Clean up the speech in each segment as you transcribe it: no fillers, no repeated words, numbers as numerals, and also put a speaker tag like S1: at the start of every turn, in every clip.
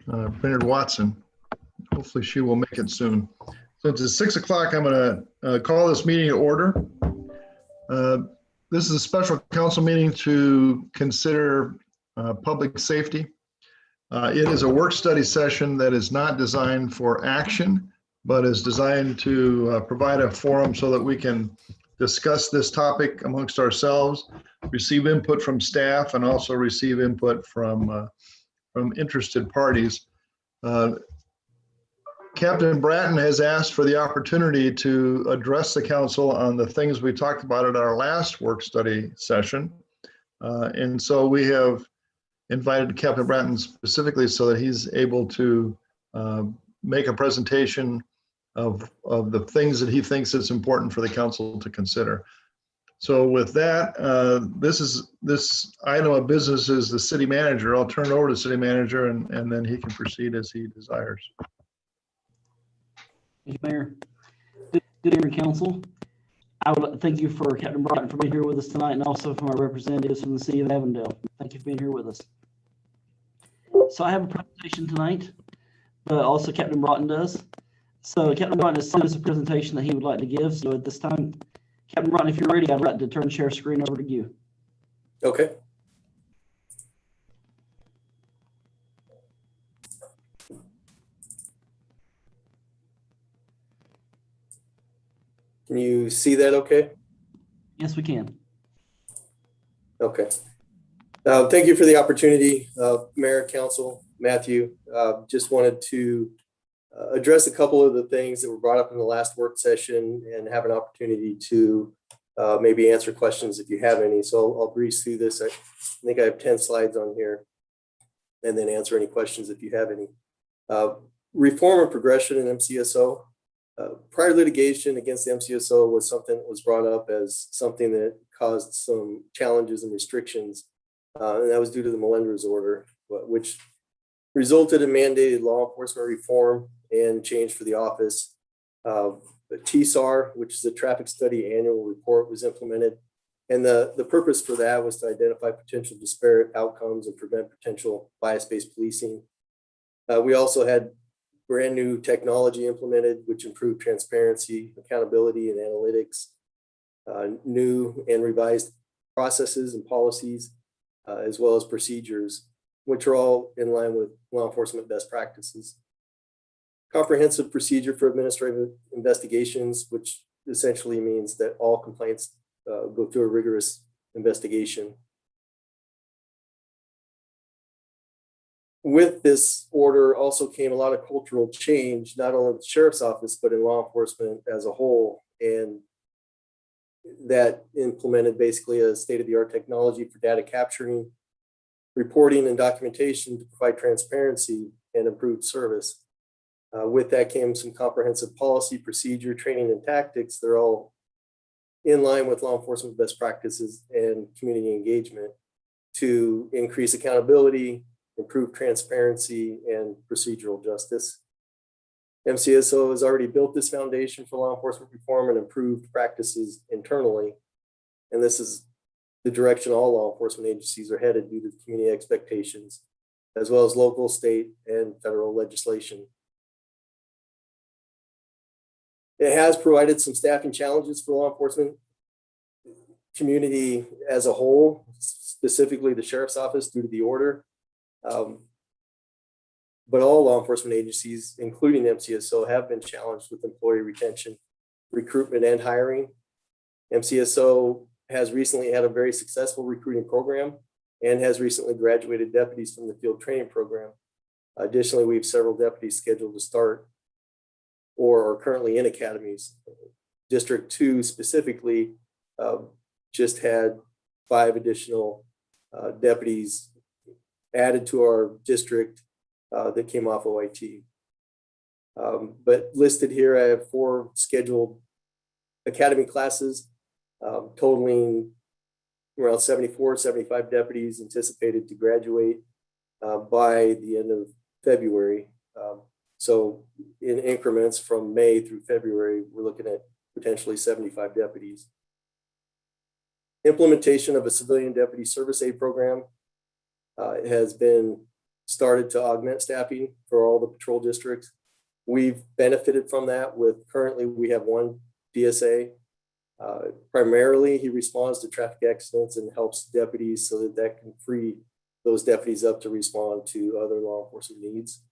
S1: Bernard Watson. Hopefully she will make it soon. So it's 6 o'clock. I'm going to call this meeting to order. This is a special council meeting to consider public safety. It is a work study session that is not designed for action, but is designed to provide a forum so that we can discuss this topic amongst ourselves, receive input from staff, and also receive input from interested parties. Captain Bratton has asked for the opportunity to address the council on the things we talked about at our last work study session. And so we have invited Captain Bratton specifically so that he's able to make a presentation of the things that he thinks it's important for the council to consider. So with that, this item of business is the city manager. I'll turn it over to the city manager and then he can proceed as he desires.
S2: Thank you, Mayor. Good evening, Council. I would like to thank you for Captain Bratton for being here with us tonight, and also from our representatives from the city of Avondale. Thank you for being here with us. So I have a presentation tonight, but also Captain Bratton does. So Captain Bratton has sent us a presentation that he would like to give. So at this time, Captain Bratton, if you're ready, I'd like to turn the share screen over to you.
S3: Okay. Can you see that okay?
S2: Yes, we can.
S3: Okay. Thank you for the opportunity, Mayor, Council, Matthew. Just wanted to address a couple of the things that were brought up in the last work session and have an opportunity to maybe answer questions if you have any. So I'll breeze through this. I think I have 10 slides on here, and then answer any questions if you have any. Reform and progression in MCSO. Prior litigation against the MCSO was something that was brought up as something that caused some challenges and restrictions. And that was due to the Melendrez order, which resulted in mandated law enforcement reform and change for the office. The TSAR, which is the Traffic Study Annual Report, was implemented. And the purpose for that was to identify potential disparate outcomes and prevent potential bias-based policing. We also had brand new technology implemented, which improved transparency, accountability, and analytics, new and revised processes and policies, as well as procedures, which are all in line with law enforcement best practices. Comprehensive procedure for administrative investigations, which essentially means that all complaints go through a rigorous investigation. With this order also came a lot of cultural change, not only in the sheriff's office, but in law enforcement as a whole. And that implemented basically a state-of-the-art technology for data capturing, reporting, and documentation to provide transparency and improved service. With that came some comprehensive policy, procedure, training, and tactics. They're all in line with law enforcement best practices and community engagement to increase accountability, improve transparency, and procedural justice. MCSO has already built this foundation for law enforcement reform and improved practices internally. And this is the direction all law enforcement agencies are headed due to community expectations, as well as local, state, and federal legislation. It has provided some staffing challenges for law enforcement community as a whole, specifically the sheriff's office due to the order. But all law enforcement agencies, including MCSO, have been challenged with employee retention, recruitment, and hiring. MCSO has recently had a very successful recruiting program and has recently graduated deputies from the field training program. Additionally, we have several deputies scheduled to start or are currently in academies. District 2 specifically just had 5 additional deputies added to our district that came off OIT. But listed here, I have 4 scheduled academy classes, totaling around 74, 75 deputies anticipated to graduate by the end of February. So in increments from May through February, we're looking at potentially 75 deputies. Implementation of a civilian deputy service aid program has been started to augment staffing for all the patrol districts. We've benefited from that with currently we have one DSA. Primarily, he responds to traffic accidents and helps deputies so that can free those deputies up to respond to other law enforcement needs.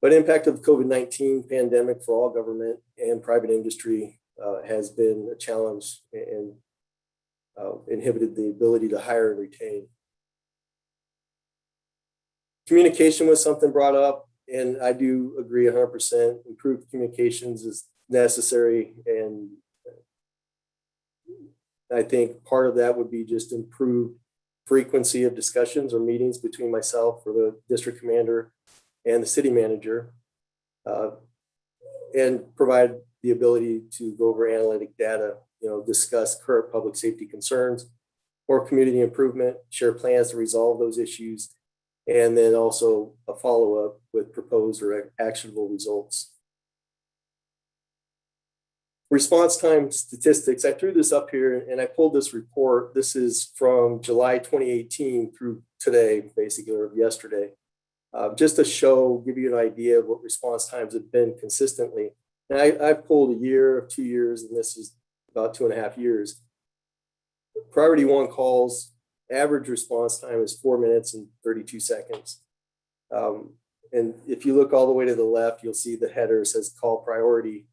S3: But impact of the COVID-19 pandemic for all government and private industry has been a challenge and inhibited the ability to hire and retain. Communication was something brought up, and I do agree 100%. Improved communications is necessary, and I think part of that would be just improved frequency of discussions or meetings between myself or the district commander and the city manager, and provide the ability to go over analytic data, discuss current public safety concerns or community improvement, share plans to resolve those issues, and then also a follow-up with proposed or actionable results. Response time statistics, I threw this up here and I pulled this report. This is from July 2018 through today, basically, or yesterday, just to give you an idea of what response times have been consistently. And I've pulled a year, 2 years, and this is about 2.5 years. Priority 1 calls, average response time is 4 minutes and 32 seconds. And if you look all the way to the left, you'll see the header says call priority.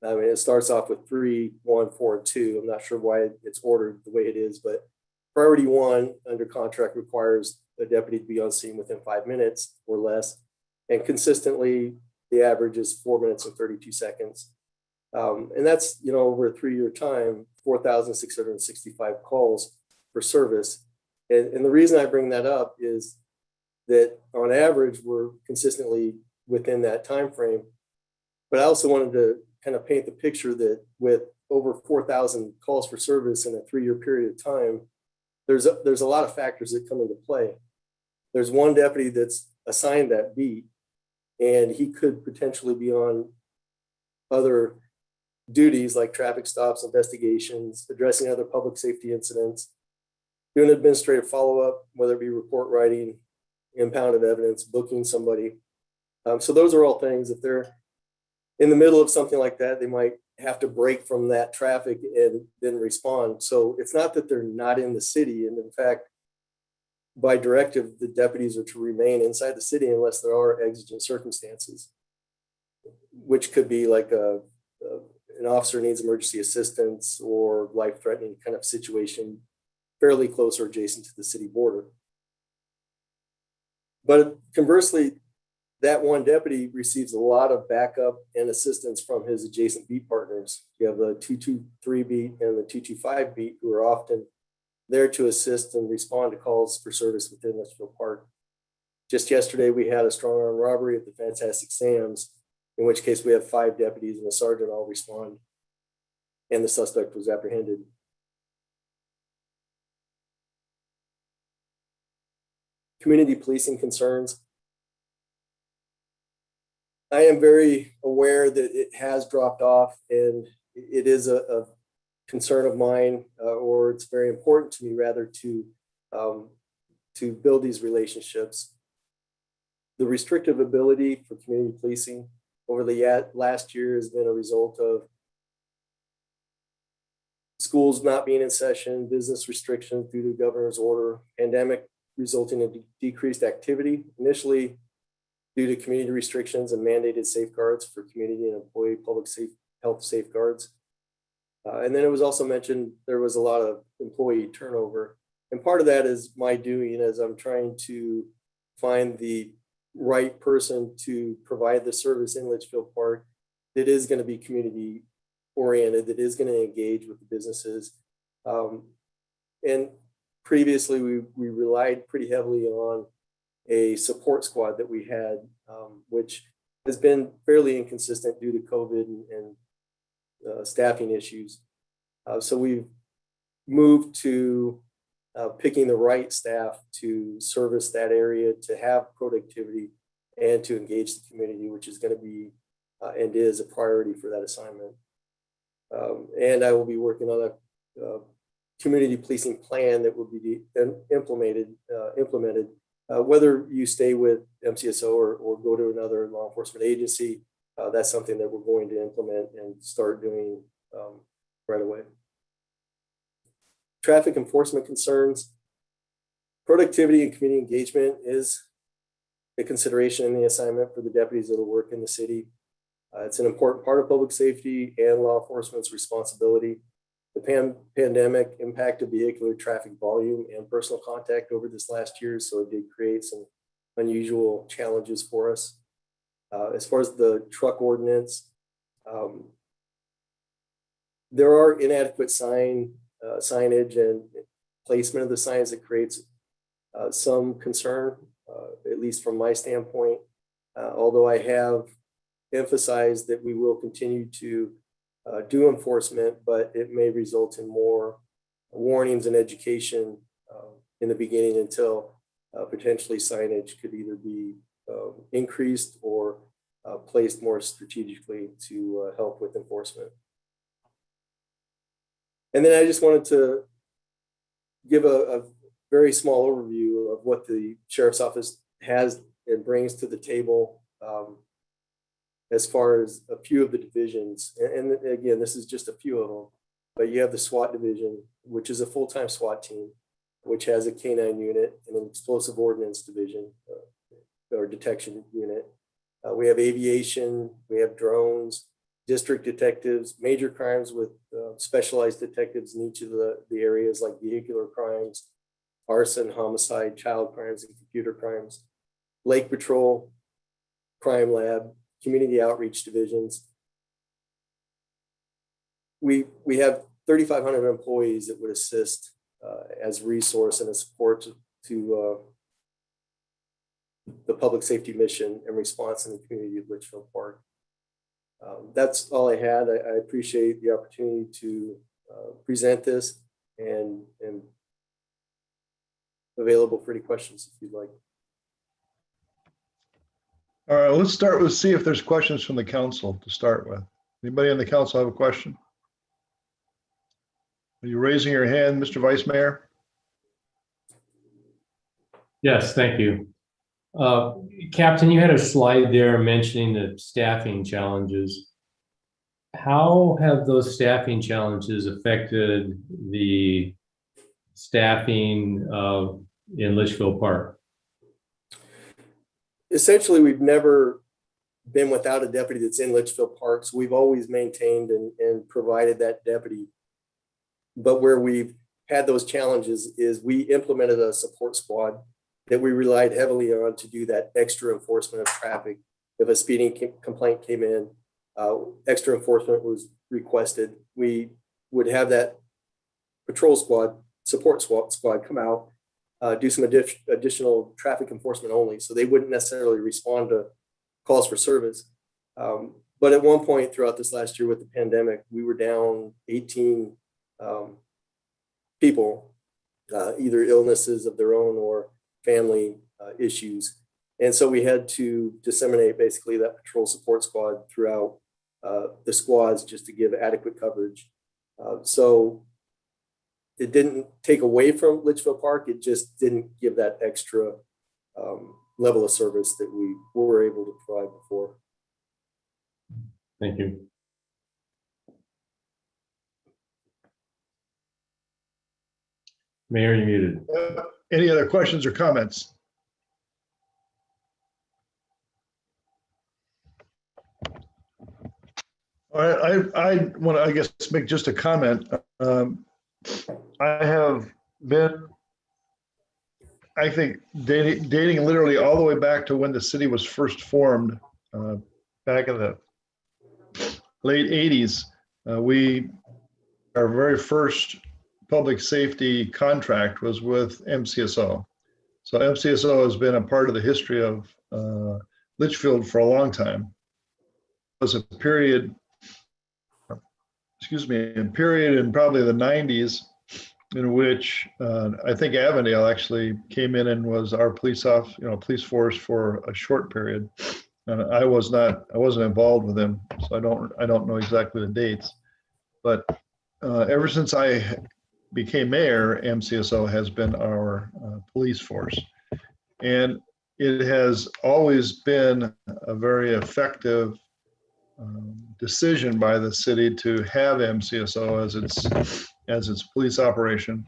S3: I mean, it starts off with 3, 1, 4, and 2. I'm not sure why it's ordered the way it is, but priority 1 under contract requires a deputy to be on scene within 5 minutes or less. And consistently, the average is 4 minutes and 32 seconds. And that's, over a 3-year time, 4,665 calls for service. And the reason I bring that up is that on average, we're consistently within that time frame. But I also wanted to kind of paint the picture that with over 4,000 calls for service in a 3-year period of time, there's a lot of factors that come into play. There's one deputy that's assigned that beat, and he could potentially be on other duties like traffic stops, investigations, addressing other public safety incidents, doing administrative follow-up, whether it be report writing, impound of evidence, booking somebody. So those are all things, if they're in the middle of something like that, they might have to break from that traffic and then respond. So it's not that they're not in the city. And in fact, by directive, the deputies are to remain inside the city unless there are exigent circumstances, which could be like an officer needs emergency assistance or life-threatening kind of situation, fairly close or adjacent to the city border. But conversely, that one deputy receives a lot of backup and assistance from his adjacent beat partners. You have the 223 beat and the 225 beat, who are often there to assist and respond to calls for service within Litchfield Park. Just yesterday, we had a strong arm robbery at the Fantastic Sam's, in which case we have 5 deputies and a sergeant all respond, and the suspect was apprehended. Community policing concerns. I am very aware that it has dropped off, and it is a concern of mine, or it's very important to me rather to build these relationships. The restrictive ability for community policing over the last year has been a result of schools not being in session, business restrictions due to governor's order, pandemic resulting in decreased activity, initially due to community restrictions and mandated safeguards for community and employee public health safeguards. And then it was also mentioned there was a lot of employee turnover. And part of that is my doing as I'm trying to find the right person to provide the service in Litchfield Park that is going to be community oriented, that is going to engage with the businesses. And previously we relied pretty heavily on a support squad that we had, which has been fairly inconsistent due to COVID and staffing issues. So we've moved to picking the right staff to service that area, to have productivity, and to engage the community, which is going to be and is a priority for that assignment. And I will be working on a community policing plan that will be implemented Whether you stay with MCSO or go to another law enforcement agency, that's something that we're going to implement and start doing right away. Traffic enforcement concerns. Productivity and community engagement is a consideration in the assignment for the deputies that will work in the city. It's an important part of public safety and law enforcement's responsibility. The pandemic impacted vehicular traffic volume and personal contact over this last year, so it did create some unusual challenges for us. As far as the truck ordinance, there are inadequate signage and placement of the signs that creates some concern, at least from my standpoint, although I have emphasized that we will continue to do enforcement, but it may result in more warnings and education in the beginning until potentially signage could either be increased or placed more strategically to help with enforcement. And then I just wanted to give a very small overview of what the Sheriff's Office has and brings to the table as far as a few of the divisions. And again, this is just a few of them, but you have the SWAT division, which is a full-time SWAT team, which has a K-9 unit and an explosive ordnance division or detection unit. We have aviation, we have drones, district detectives, major crimes with specialized detectives in each of the areas like vehicular crimes, arson, homicide, child crimes, and computer crimes, lake patrol, crime lab, community outreach divisions. We have 3,500 employees that would assist as resource and a support to the public safety mission and response in the community of Litchfield Park. That's all I had. I appreciate the opportunity to present this and available for any questions if you'd like.
S1: All right, let's start with see if there's questions from the council to start with. Anybody on the council have a question? Are you raising your hand, Mr. Vice Mayor?
S4: Yes, thank you. Captain, you had a slide there mentioning the staffing challenges. How have those staffing challenges affected the staffing in Litchfield Park?
S3: Essentially, we've never been without a deputy that's in Litchfield Park. So we've always maintained and provided that deputy. But where we've had those challenges is we implemented a support squad that we relied heavily on to do that extra enforcement of traffic. If a speeding complaint came in, extra enforcement was requested. We would have that patrol squad, support squad come out, do some additional traffic enforcement only. So they wouldn't necessarily respond to calls for service. But at one point throughout this last year with the pandemic, we were down 18 people, either illnesses of their own or family issues. And so we had to disseminate basically that patrol support squad throughout the squads just to give adequate coverage. So it didn't take away from Litchfield Park. It just didn't give that extra level of service that we were able to provide before.
S4: Thank you. Mayor, you're muted.
S1: Any other questions or comments? All right, I want to, I guess, make just a comment. I have been, I think, dating literally all the way back to when the city was first formed, back in the late 80s. Our very first public safety contract was with MCSO. So MCSO has been a part of the history of Litchfield for a long time. It was a period, in probably the 90s in which I think Avondale actually came in and was our police force for a short period. And I wasn't involved with them, so I don't know exactly the dates. But ever since I became mayor, MCSO has been our police force. And it has always been a very effective decision by the city to have MCSO as its police operation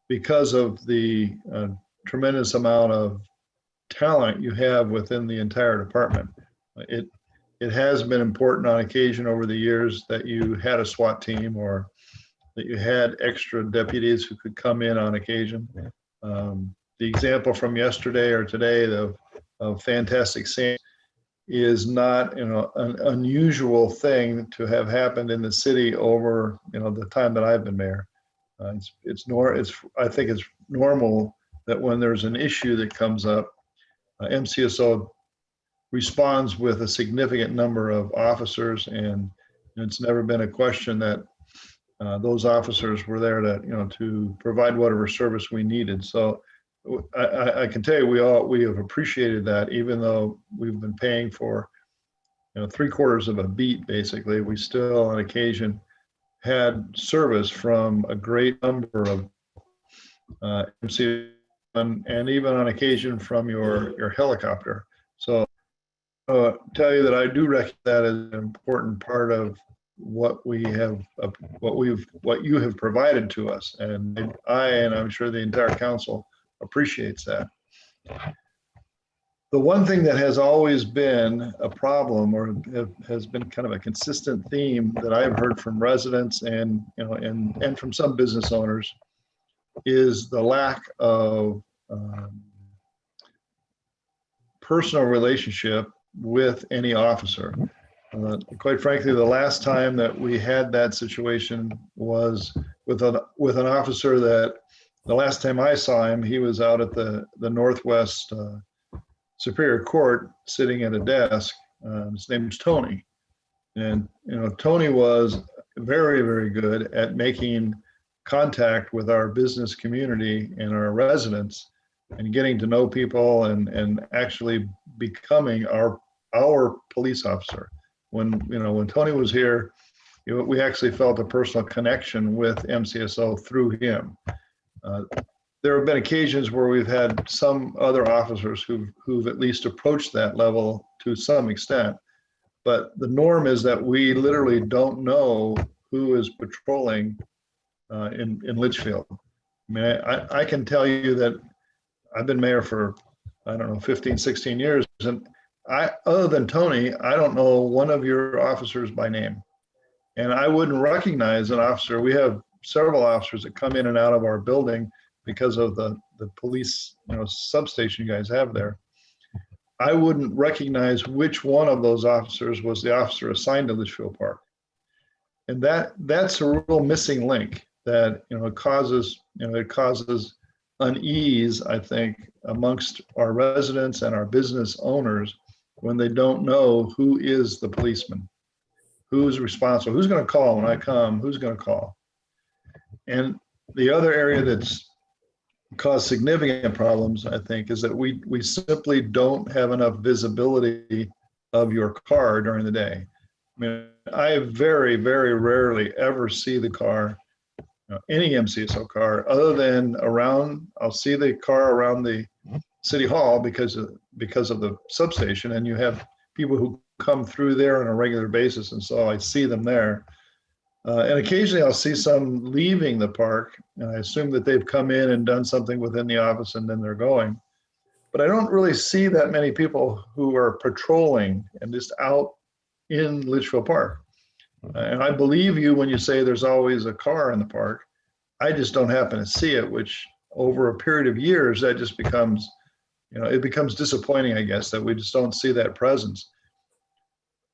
S1: because of the tremendous amount of talent you have within the entire department. It has been important on occasion over the years that you had a SWAT team or that you had extra deputies who could come in on occasion. The example from yesterday or today of Fantastic Sam is not, an unusual thing to have happened in the city over, the time that I've been mayor. I think it's normal that when there's an issue that comes up, MCSO responds with a significant number of officers, and it's never been a question that those officers were there to provide whatever service we needed. So I can tell you we have appreciated that, even though we've been paying for 3/4 of a beat basically. We still on occasion had service from a great number of MC and even on occasion from your helicopter. So tell you that I do recognize that as an important part of what you have provided to us, and I'm sure the entire council appreciates that. The one thing that has always been a problem, or has been kind of a consistent theme that I've heard from residents and from some business owners, is the lack of personal relationship with any officer. Quite frankly, the last time that we had that situation was with an officer that the last time I saw him, he was out at the Northwest Superior Court sitting at a desk. His name is Tony. And, Tony was very, very good at making contact with our business community and our residents and getting to know people and actually becoming our police officer. When Tony was here, we actually felt a personal connection with MCSO through him. There have been occasions where we've had some other officers who've at least approached that level to some extent, but the norm is that we literally don't know who is patrolling in Litchfield. I mean, I can tell you that I've been mayor for, 15, 16 years, and other than Tony, I don't know one of your officers by name. And I wouldn't recognize an officer. We have several officers that come in and out of our building because of the police substation you guys have there. I wouldn't recognize which one of those officers was the officer assigned to Litchfield Park. And that's a real missing link that it causes unease, I think, amongst our residents and our business owners when they don't know who is the policeman, who's responsible, who's going to call when I come, who's going to call. And the other area that's caused significant problems, I think, is that we simply don't have enough visibility of your car during the day. I mean, I very, very rarely ever see the car, any MCSO car, other than I'll see the car around the city hall because of the substation, and you have people who come through there on a regular basis, and so I see them there. And occasionally I'll see some leaving the park, and I assume that they've come in and done something within the office and then they're going. But I don't really see that many people who are patrolling and just out in Litchfield Park. And I believe you when you say there's always a car in the park. I just don't happen to see it, which over a period of years, that just becomes, it becomes disappointing, I guess, that we just don't see that presence.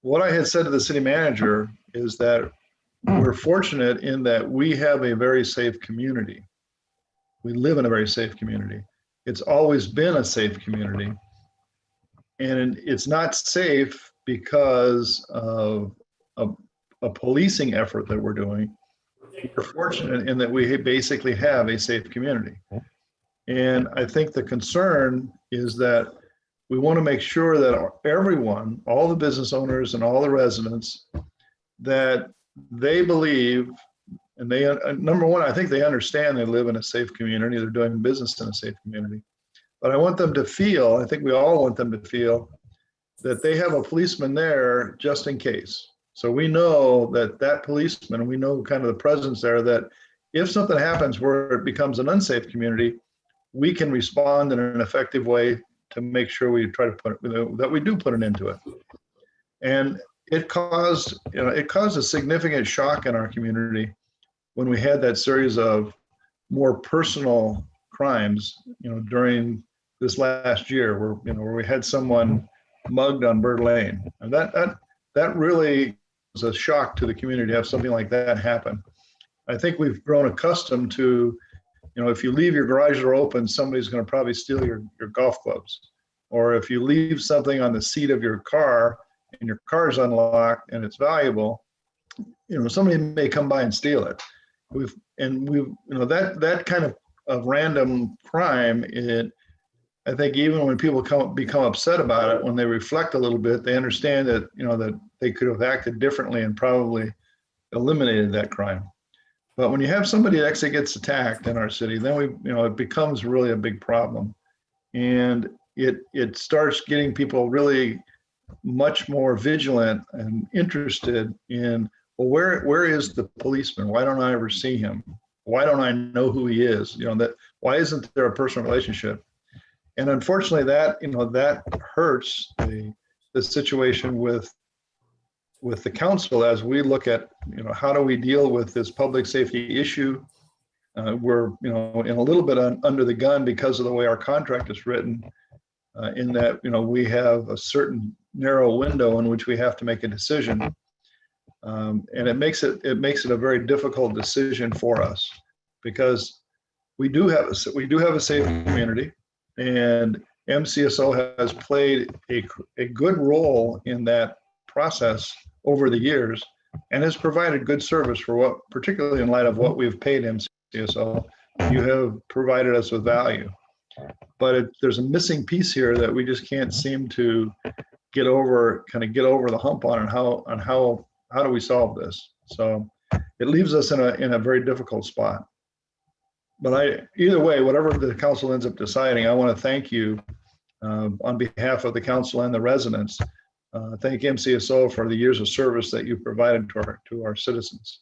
S1: What I had said to the city manager is that we're fortunate in that we have a very safe community. We live in a very safe community. It's always been a safe community. And it's not safe because of a policing effort that we're doing. We're fortunate in that we basically have a safe community. And I think the concern is that we want to make sure that everyone, all the business owners and all the residents, that they believe, and they, number one, I think they understand they live in a safe community, they're doing business in a safe community. But I want them to feel, I think we all want them to feel that they have a policeman there just in case. So we know that that policeman, we know kind of the presence there, that if something happens where it becomes an unsafe community, we can respond in an effective way to make sure we try to put it, that we do put an end to it. And it caused a significant shock in our community when we had that series of more personal crimes, during this last year, where we had someone mugged on Bird Lane, and that really was a shock to the community to have something like that happen. I think we've grown accustomed to, if you leave your garage door open, somebody's going to probably steal your golf clubs, or if you leave something on the seat of your car and your car is unlocked and it's valuable, somebody may come by and steal it. That kind of random crime, I think even when people become upset about it, when they reflect a little bit, they understand that, that they could have acted differently and probably eliminated that crime. But when you have somebody that actually gets attacked in our city, then it becomes really a big problem. And it starts getting people really much more vigilant and interested in, well, where is the policeman? Why don't I ever see him? Why don't I know who he is? Why isn't there a personal relationship? And unfortunately, that hurts the situation with the council as we look at, how do we deal with this public safety issue? We're, in a little bit under the gun because of the way our contract is written, in that, we have a certain narrow window in which we have to make a decision. And it makes it a very difficult decision for us, because we do have a safe community, and MCSO has played a good role in that process over the years, and has provided good service for particularly in light of what we've paid MCSO. You have provided us with value, but there's a missing piece here that we just can't seem to get over the hump on, and how do we solve this? So it leaves us in a very difficult spot. But either way, whatever the council ends up deciding, I want to thank you on behalf of the council and the residents. Thank MCSO for the years of service that you provided to our citizens.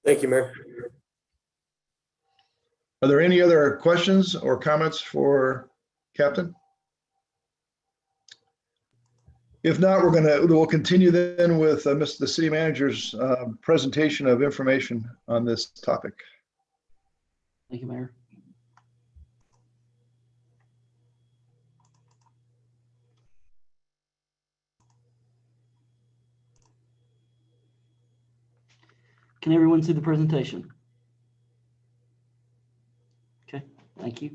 S3: Thank you, Mayor.
S1: Are there any other questions or comments for Captain? If not, we'll continue then with the city manager's presentation of information on this topic.
S2: Thank you, Mayor. Can everyone see the presentation? Okay, thank you.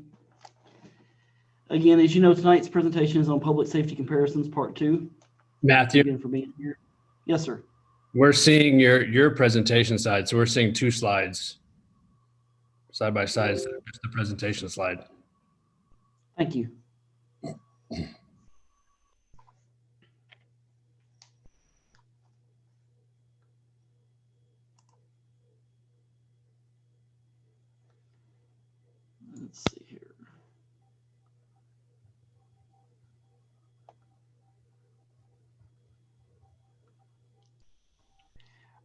S2: Again, as you know, tonight's presentation is on public safety comparisons, part 2.
S5: Matthew,
S2: Again, for being here. Yes, sir.
S5: we're seeing your presentation slide. So we're seeing 2 slides side by side. So just the presentation slide.
S2: Thank you. Let's see here.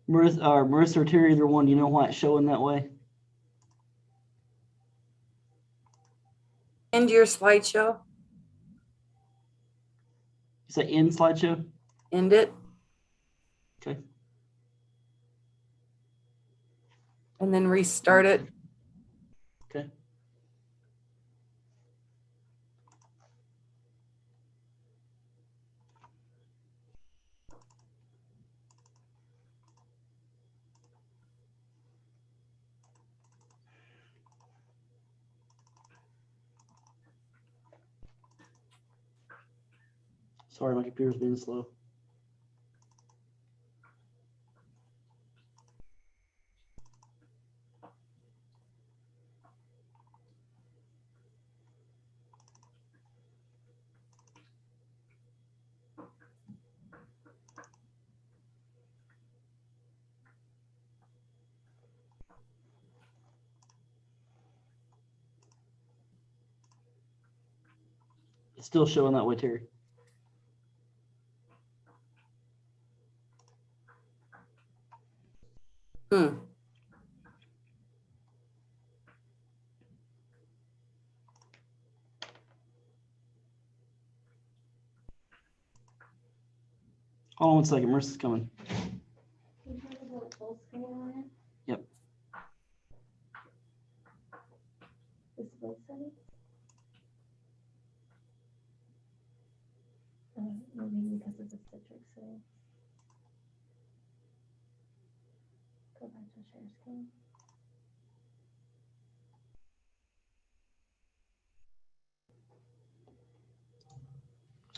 S2: Marissa or Terry, either one, do you know why it's showing that way?
S6: End your slideshow.
S2: Is that in slideshow?
S6: End it.
S2: Okay.
S6: And then restart it.
S2: Okay. Sorry, my computer's being slow. It's still showing that way, Terry.
S6: Hmm.
S2: Hold on one second. Marissa's coming. Yep.
S7: Maybe because of the citric setting. Go back to share screen.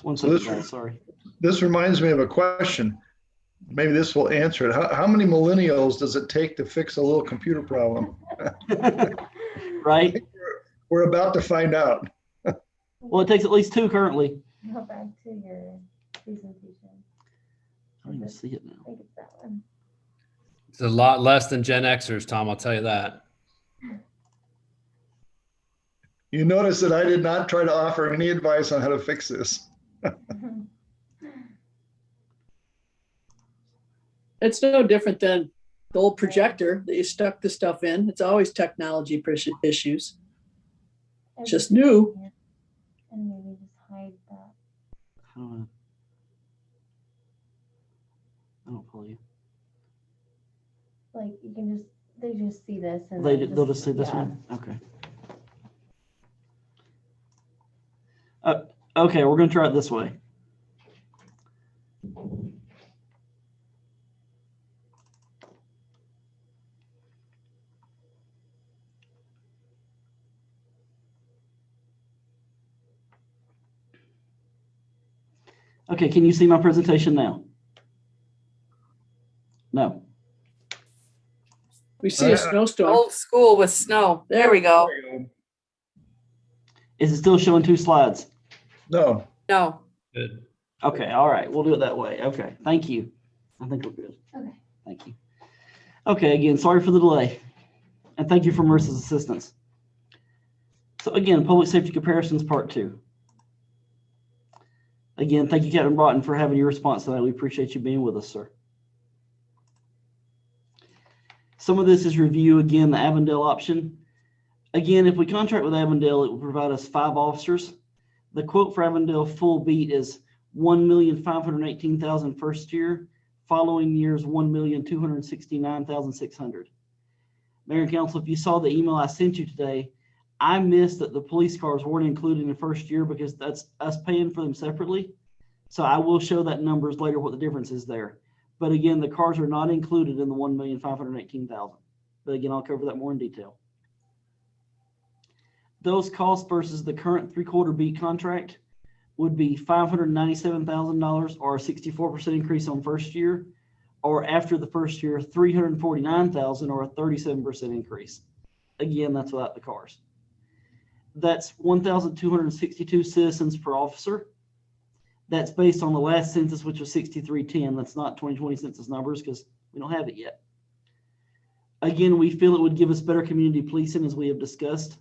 S2: One
S1: So
S2: second,
S1: this-
S2: guys. Sorry.
S1: This reminds me of a question. Maybe this will answer it. How many millennials does it take to fix a little computer problem?
S2: Right?
S1: We're about to find out.
S2: Well, it takes at least 2 currently.
S7: Go back to your presentation.
S2: I don't even see it
S7: I
S2: now.
S7: think it's that one.
S5: It's a lot less than Gen Xers, Tom, I'll tell you that.
S1: You notice that I did not try to offer any advice on how to fix this.
S8: It's no different than the old projector that you stuck the stuff in. It's always technology issues. Just new.
S7: And maybe just hide that.
S2: How do I don't follow you.
S7: Like you can just, they just see this and
S2: They'll just see this
S7: yeah.
S2: one? Okay. Okay, we're gonna try it this way. Okay, can you see my presentation now? No.
S8: We see a snowstorm.
S6: Old school with snow. There we go.
S2: Is it still showing 2 slides?
S1: No,
S6: No.
S5: Good.
S2: Okay, all right, we'll do it that way. Okay, thank you. I think we're good.
S7: Okay.
S2: Thank you. Okay, again, sorry for the delay. And thank you for Marissa's assistance. So again, public safety comparisons part 2. Again, thank you, Captain Broughton, for having your response tonight. We appreciate you being with us, sir. Some of this is review, again, the Avondale option. Again, if we contract with Avondale, it will provide us 5 officers. The quote for Avondale full beat is $1,518,000 first year, following years $1,269,600. Mayor and Council, if you saw the email I sent you today, I missed that the police cars weren't included in the first year because that's us paying for them separately. So I will show that numbers later what the difference is there. But again, the cars are not included in the $1,518,000. But again, I'll cover that more in detail. Those costs versus the current 3/4 beat contract would be $597,000 or a 64% increase on first year, or after the first year, $349,000 or a 37% increase. Again, that's without the cars. That's 1,262 citizens per officer. That's based on the last census, which was 6,310. That's not 2020 census numbers because we don't have it yet. Again, we feel it would give us better community policing, as we have discussed.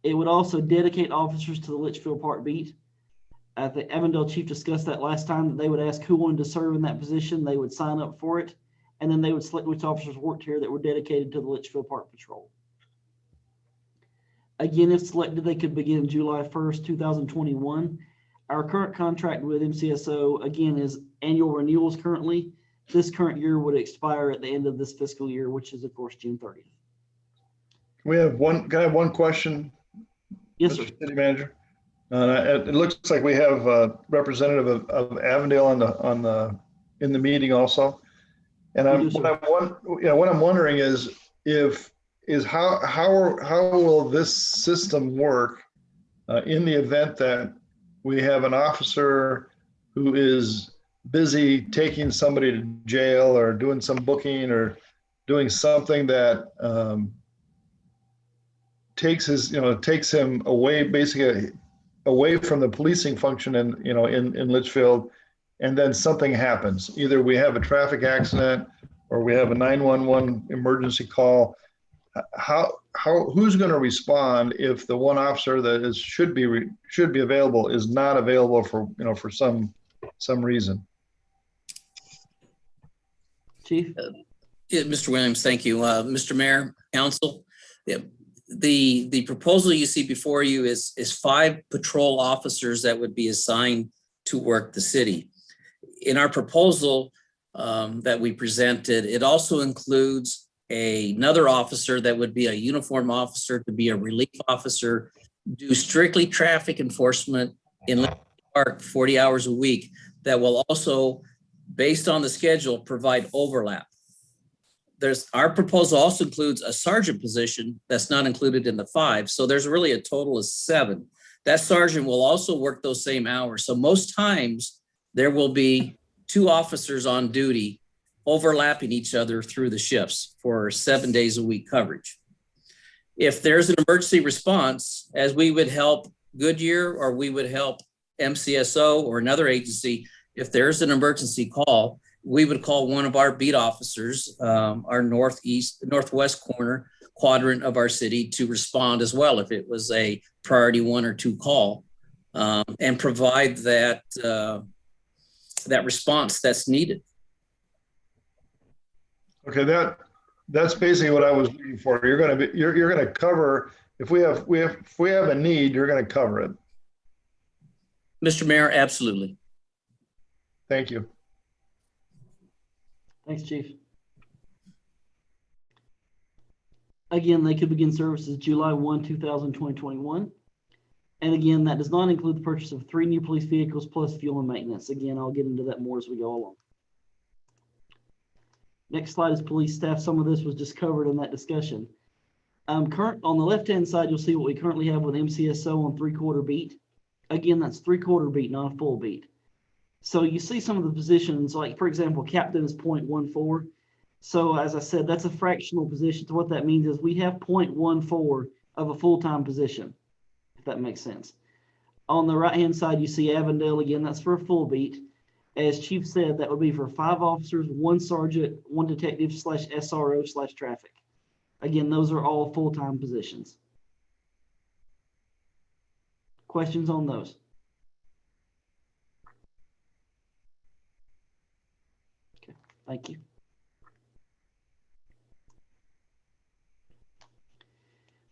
S2: It would also dedicate officers to the Litchfield Park beat. The Avondale chief discussed that last time, that they would ask who wanted to serve in that position. They would sign up for it, and then they would select which officers worked here that were dedicated to the Litchfield Park Patrol. Again, if selected, they could begin July 1st, 2021. Our current contract with MCSO, again, is annual renewals currently. This current year would expire at the end of this fiscal year, which is, of course, June 30th.
S1: can I have one question?
S2: Yes, sir.
S1: Mr. City Manager? It looks like we have a representative of Avondale in the meeting also. And what I'm wondering is how will this system work in the event that we have an officer who is busy taking somebody to jail or doing some booking or doing something that takes him away, basically away from the policing function in Litchfield, and then something happens. Either we have a traffic accident or we have a 911 emergency call. who's going to respond if the one officer that should be available is not available for, for some reason?
S2: Chief?
S9: Yeah, Mr. Williams, thank you. Mr. Mayor, Council, yeah, the proposal you see before you is 5 patrol officers that would be assigned to work the city. In our proposal that we presented, it also includes another officer that would be a uniform officer to be a relief officer, do strictly traffic enforcement in Lincoln Park 40 hours a week, that will also, based on the schedule, provide overlap. Our proposal also includes a sergeant position that's not included in the 5. So there's really a total of 7. That sergeant will also work those same hours. So most times there will be 2 officers on duty overlapping each other through the shifts for 7 days a week coverage. If there's an emergency response, as we would help Goodyear or we would help MCSO or another agency, if there's an emergency call, we would call one of our beat officers, our northwest corner quadrant of our city, to respond as well if it was a priority 1 or 2 call, and provide that response that's needed.
S1: Okay, that's basically what I was looking for. You're going to cover, if we have a need, you're going to cover it.
S9: Mr. Mayor, absolutely.
S1: Thank you.
S2: Thanks, Chief. Again, they could begin services July 1, 2021. And again, that does not include the purchase of 3 new police vehicles plus fuel and maintenance. Again, I'll get into that more as we go along. Next slide is police staff. Some of this was just covered in that discussion. On the left-hand side, you'll see what we currently have with MCSO on 3/4 beat. Again, that's 3/4 beat, not a full beat. So you see some of the positions, like for example, captain is 0.14. So as I said, that's a fractional position. So what that means is we have 0.14 of a full-time position, if that makes sense. On the right-hand side, you see Avondale. Again, that's for a full beat. As Chief said, that would be for 5 officers, 1 sergeant, 1 detective / SRO / traffic. Again, those are all full-time positions. Questions on those? Okay, thank you.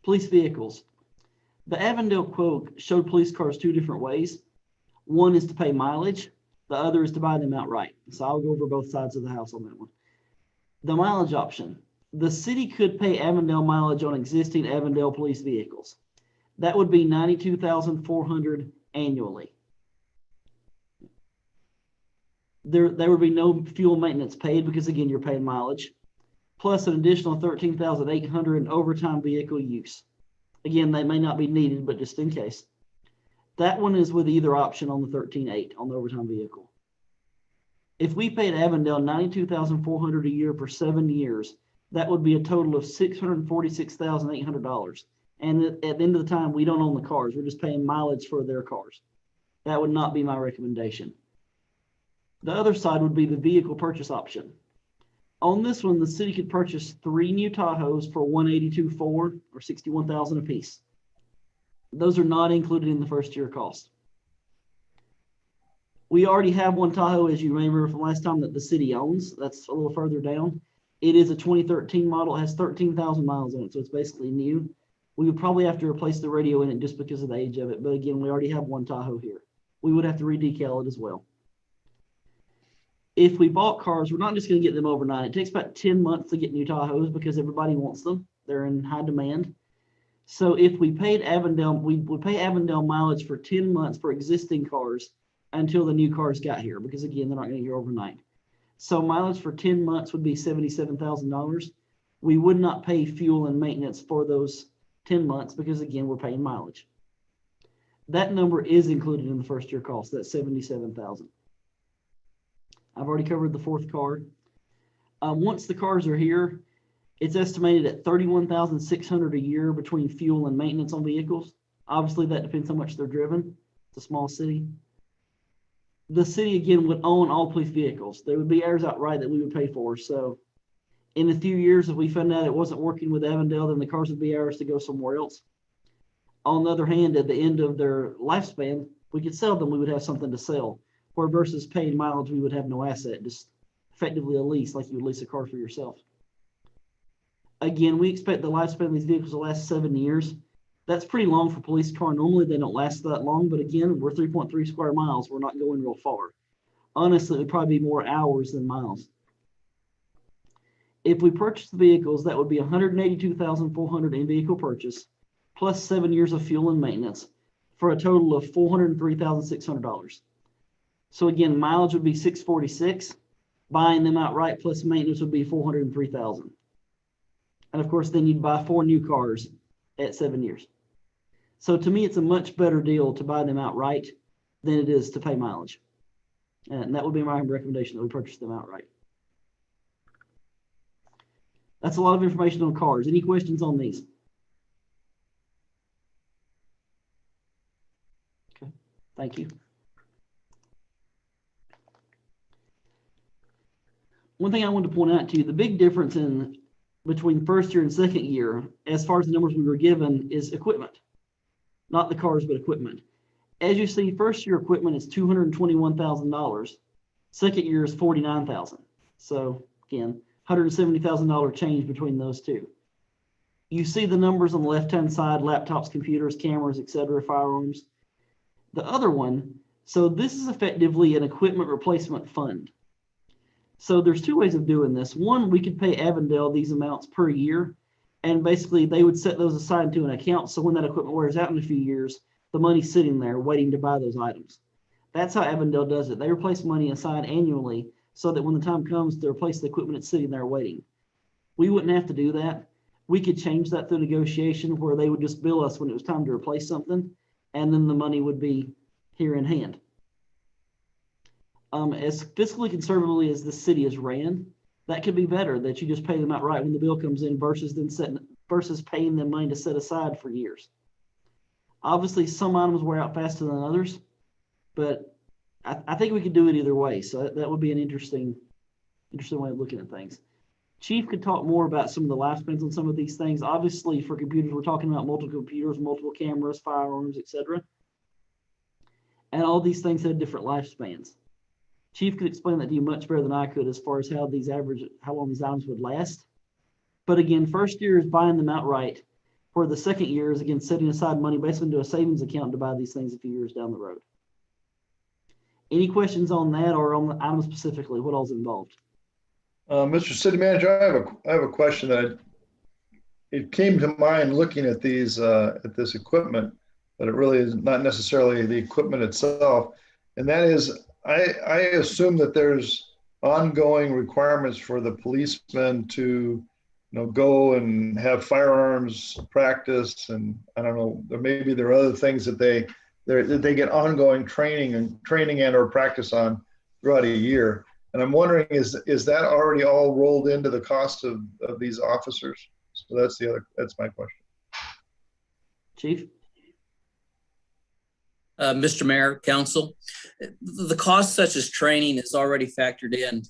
S2: Police vehicles. The Avondale quote showed police cars 2 different ways. One is to pay mileage. The other is to buy them outright. So I'll go over both sides of the house on that one. The mileage option. The city could pay Avondale mileage on existing Avondale police vehicles. That would be $92,400 annually. There would be no fuel maintenance paid because again, you're paying mileage, plus an additional $13,800 in overtime vehicle use. Again, they may not be needed, but just in case. That one is with either option on the 13.8 on the overtime vehicle. If we paid Avondale $92,400 a year for 7 years, that would be a total of $646,800. And at the end of the time, we don't own the cars. We're just paying mileage for their cars. That would not be my recommendation. The other side would be the vehicle purchase option. On this one, the city could purchase 3 new Tahoes for $182,400 or $61,000 a piece. Those are not included in the first year cost. We already have 1 Tahoe, as you may remember from last time, that the city owns. That's a little further down. It is a 2013 model. It has 13,000 miles on it, so it's basically new. We would probably have to replace the radio in it just because of the age of it. But again, we already have 1 Tahoe here. We would have to re-decal it as well. If we bought cars, we're not just going to get them overnight. It takes about 10 months to get new Tahoes because everybody wants them. They're in high demand. So if we paid Avondale, we would pay Avondale mileage for 10 months for existing cars until the new cars got here, because again, they're not going to get here overnight. So mileage for 10 months would be $77,000. We would not pay fuel and maintenance for those 10 months because again, we're paying mileage. That number is included in the first year cost. That's $77,000. I've already covered the 4th car. Once the cars are here, it's estimated at $31,600 a year between fuel and maintenance on vehicles. Obviously, that depends how much they're driven. It's a small city. The city, again, would own all police vehicles. There would be heirs outright that we would pay for. So In a few years, if we found out it wasn't working with Avondale, then the cars would be ours to go somewhere else. On the other hand, at the end of their lifespan, we could sell them, we would have something to sell. Where versus paying mileage, we would have no asset, just effectively a lease, like you would lease a car for yourself. Again, we expect the lifespan of these vehicles to last 7 years. That's pretty long for a police car. Normally, they don't last that long, but again, we're 3.3 square miles. We're not going real far. Honestly, it would probably be more hours than miles. If we purchase the vehicles, that would be $182,400 in vehicle purchase, plus 7 years of fuel and maintenance, for a total of $403,600. So again, mileage would be $646. Buying them outright plus maintenance would be $403,000. And of course, then you'd buy 4 new cars at 7 years. So to me, it's a much better deal to buy them outright than it is to pay mileage. And that would be my recommendation, that we purchase them outright. That's a lot of information on cars. Any questions on these? Okay, thank you. One thing I wanted to point out to you, the big difference between first year and second year, as far as the numbers we were given, is equipment. Not the cars, but equipment. As you see, first year equipment is $221,000. Second year is $49,000. So again, $170,000 change between those two. You see the numbers on the left-hand side: laptops, computers, cameras, etc., firearms. The other one, so this is effectively an equipment replacement fund. So there's 2 ways of doing this. One, we could pay Avondale these amounts per year, and basically they would set those aside to an account. So when that equipment wears out in a few years, the money's sitting there waiting to buy those items. That's how Avondale does it. They replace money aside annually so that when the time comes to replace the equipment, it's sitting there waiting. We wouldn't have to do that. We could change that through negotiation, where they would just bill us when it was time to replace something, and then the money would be here in hand. As fiscally conservatively as the city is ran, that could be better, that you just pay them outright when the bill comes in versus paying them money to set aside for years. Obviously, some items wear out faster than others, but I think we could do it either way. So that would be an interesting way of looking at things. Chief could talk more about some of the lifespans on some of these things. Obviously, for computers, we're talking about multiple computers, multiple cameras, firearms, etc. And all these things have different lifespans. Chief could explain that to you much better than I could as far as how long these items would last. But again, first year is buying them outright, where the second year is, again, setting aside money basically into a savings account to buy these things a few years down the road. Any questions on that, or on the item specifically? What all's involved?
S1: Mr. City Manager, I have a question that it came to mind looking at these at this equipment, but it really is not necessarily the equipment itself, and that is, I assume that there's ongoing requirements for the policemen to, go and have firearms practice, and I don't know, maybe there are other things that they get ongoing training and or practice on throughout a year. And I'm wondering, is that already all rolled into the cost of these officers? So that's my question.
S2: Chief?
S9: Mr. Mayor, Council, the cost such as training is already factored in.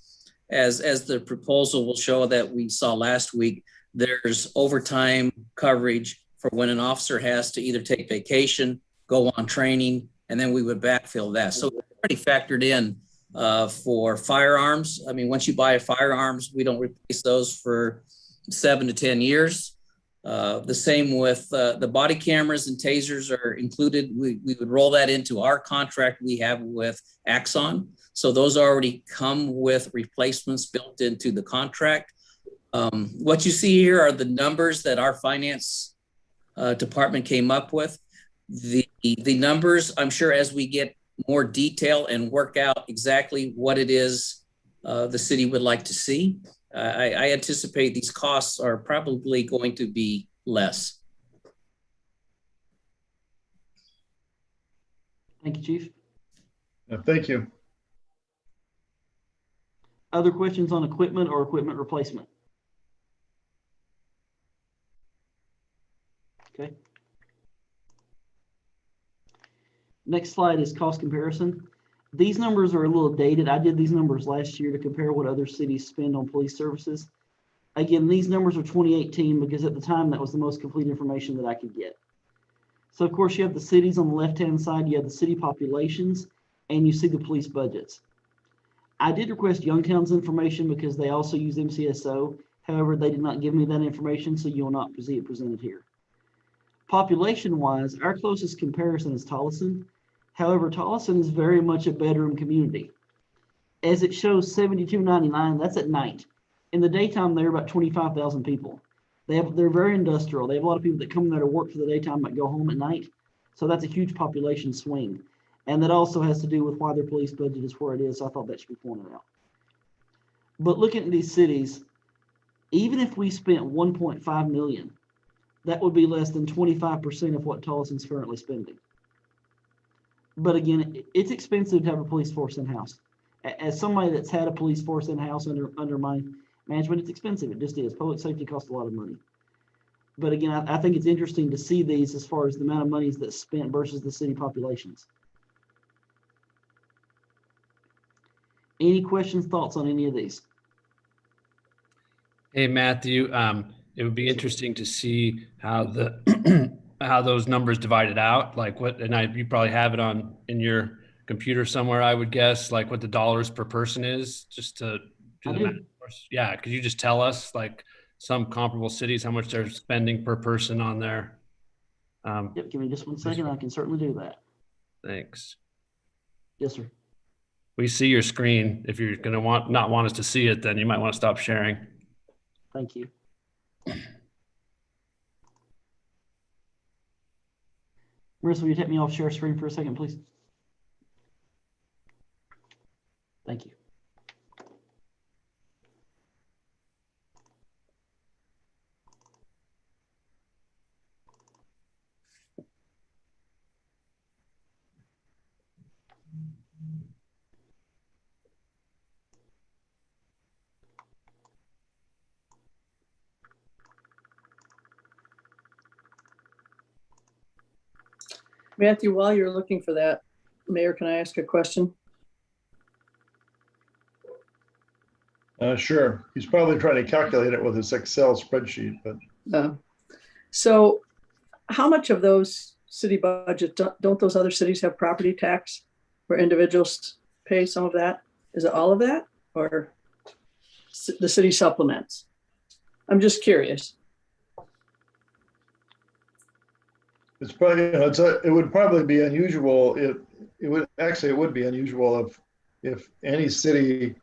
S9: As the proposal will show that we saw last week, there's overtime coverage for when an officer has to either take vacation, go on training, and then we would backfill that. So it's already factored in for firearms. I mean, once you buy firearms, we don't replace those for 7 to 10 years. The same with the body cameras and tasers are included. We would roll that into our contract we have with Axon. So those already come with replacements built into the contract. What you see here are the numbers that our finance department came up with. The numbers, I'm sure as we get more detail and work out exactly what it is the city would like to see, I anticipate these costs are probably going to be less.
S2: Thank you, Chief.
S1: Thank you.
S2: Other questions on equipment or equipment replacement? Okay. Next slide is cost comparison. These numbers are a little dated. I did these numbers last year to compare what other cities spend on police services. Again, these numbers are 2018 because at the time that was the most complete information that I could get. So of course you have the cities on the left-hand side, you have the city populations, and you see the police budgets. I did request Youngtown's information because they also use MCSO. However, they did not give me that information, so you will not see it presented here. Population-wise, our closest comparison is Tolleson. However, Tolleson is very much a bedroom community. As it shows 7299, that's at night. In the daytime, they're about 25,000 people. They're very industrial. They have a lot of people that come there to work for the daytime but go home at night. So that's a huge population swing. And that also has to do with why their police budget is where it is. So I thought that should be pointed out. But looking at these cities, even if we spent 1.5 million, that would be less than 25% of what Tolleson's currently spending. But again, it's expensive to have a police force in-house. As somebody that's had a police force in-house under my management, it's expensive. It just is. Public safety costs a lot of money. But again, I think it's interesting to see these as far as the amount of money that's spent versus the city populations. Any questions, thoughts on any of these?
S5: Hey, Matthew, it would be interesting to see how the how those numbers divided out, like what, and you probably have it in your computer somewhere, I would guess, like what the dollars per person is, just to do the math. Yeah, could you just tell us, like, some comparable cities, how much they're spending per person on their?
S2: Yep, give me just 1 second. I can certainly do that.
S5: Thanks.
S2: Yes, sir.
S5: We see your screen. If you're going to not want us to see it, then you might want to stop sharing.
S2: Thank you. Marissa, will you take me off share screen for a second, please? Thank you.
S8: Matthew, while you're looking for that, Mayor, can I ask a question?
S1: Sure. He's probably trying to calculate it with his Excel spreadsheet, but.
S8: So how much of those city budget, don't those other cities have property tax where individuals pay some of that? Is it all of that or the city supplements? I'm just curious.
S1: It's probably, it would probably be unusual. It would be unusual if any city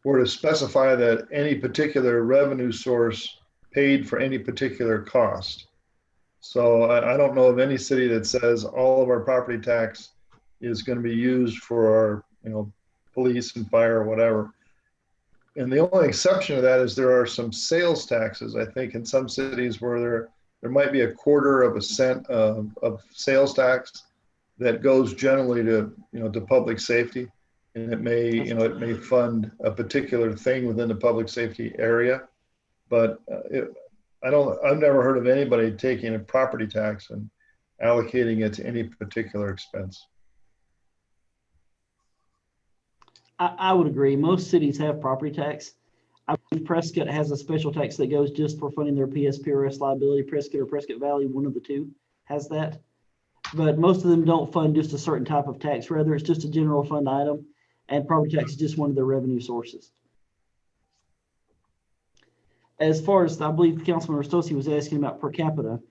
S1: were to specify that any particular revenue source paid for any particular cost. So I don't know of any city that says all of our property tax is going to be used for our, police and fire or whatever. And the only exception to that is there are some sales taxes, I think, in some cities where there might be 1/4 cent of sales tax that goes generally to, to public safety. And it may fund a particular thing within the public safety area. But I've never heard of anybody taking a property tax and allocating it to any particular expense.
S2: I would agree. Most cities have property tax. I believe Prescott has a special tax that goes just for funding their PSPRS liability. Prescott or Prescott Valley, one of the two, has that. But most of them don't fund just a certain type of tax. Rather, it's just a general fund item, and property tax is just one of their revenue sources. As far as I believe Councilman Rostosi was asking about per capita.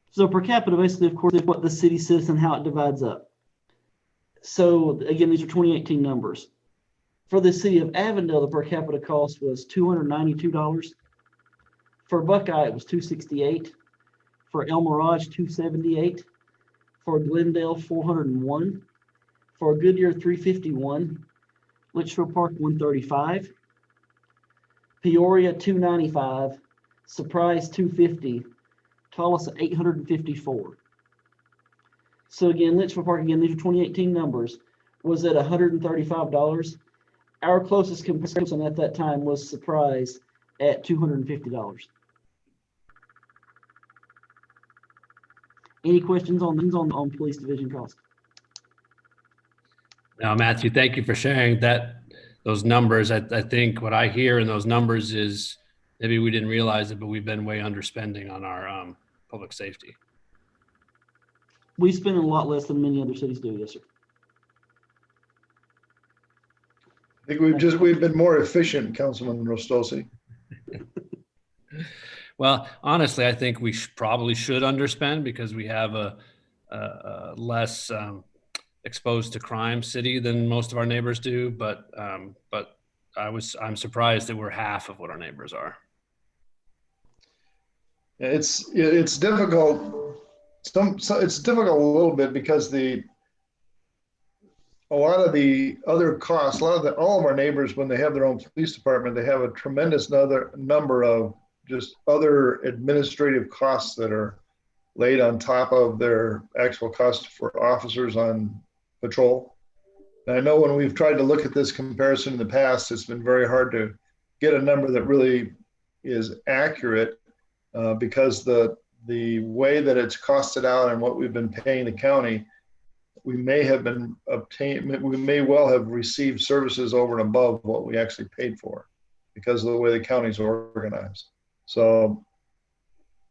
S2: So per capita, basically, of course, is what the city sits and how it divides up. So again, these are 2018 numbers. For the city of Avondale, the per capita cost was $292. For Buckeye, it was $268. For El Mirage, $278. For Glendale, $401. For Goodyear, $351. Litchfield Park, $135. Peoria, $295. Surprise, $250. Tolleson, $854. So again, Litchfield Park, again, these are 2018 numbers, was at $135. Our closest comparison at that time was Surprise at $250. Any questions on police division costs?
S5: Now, Matthew, thank you for sharing those numbers. I think what I hear in those numbers is maybe we didn't realize it, but we've been way underspending on our public safety.
S2: We spend a lot less than many other cities do, yes, sir.
S1: I think we've been more efficient, Councilman Rostosi.
S5: Well, honestly, I think we probably should underspend because we have a less exposed to crime city than most of our neighbors do. But I'm surprised that we're half of what our neighbors are.
S1: It's difficult. It's difficult a little bit because a lot of the other costs, all of our neighbors, when they have their own police department, they have a tremendous number of just other administrative costs that are laid on top of their actual cost for officers on patrol. And I know when we've tried to look at this comparison in the past, it's been very hard to get a number that really is accurate because the way that it's costed out and what we've been paying the county, we may well have received services over and above what we actually paid for because of the way the county's organized. So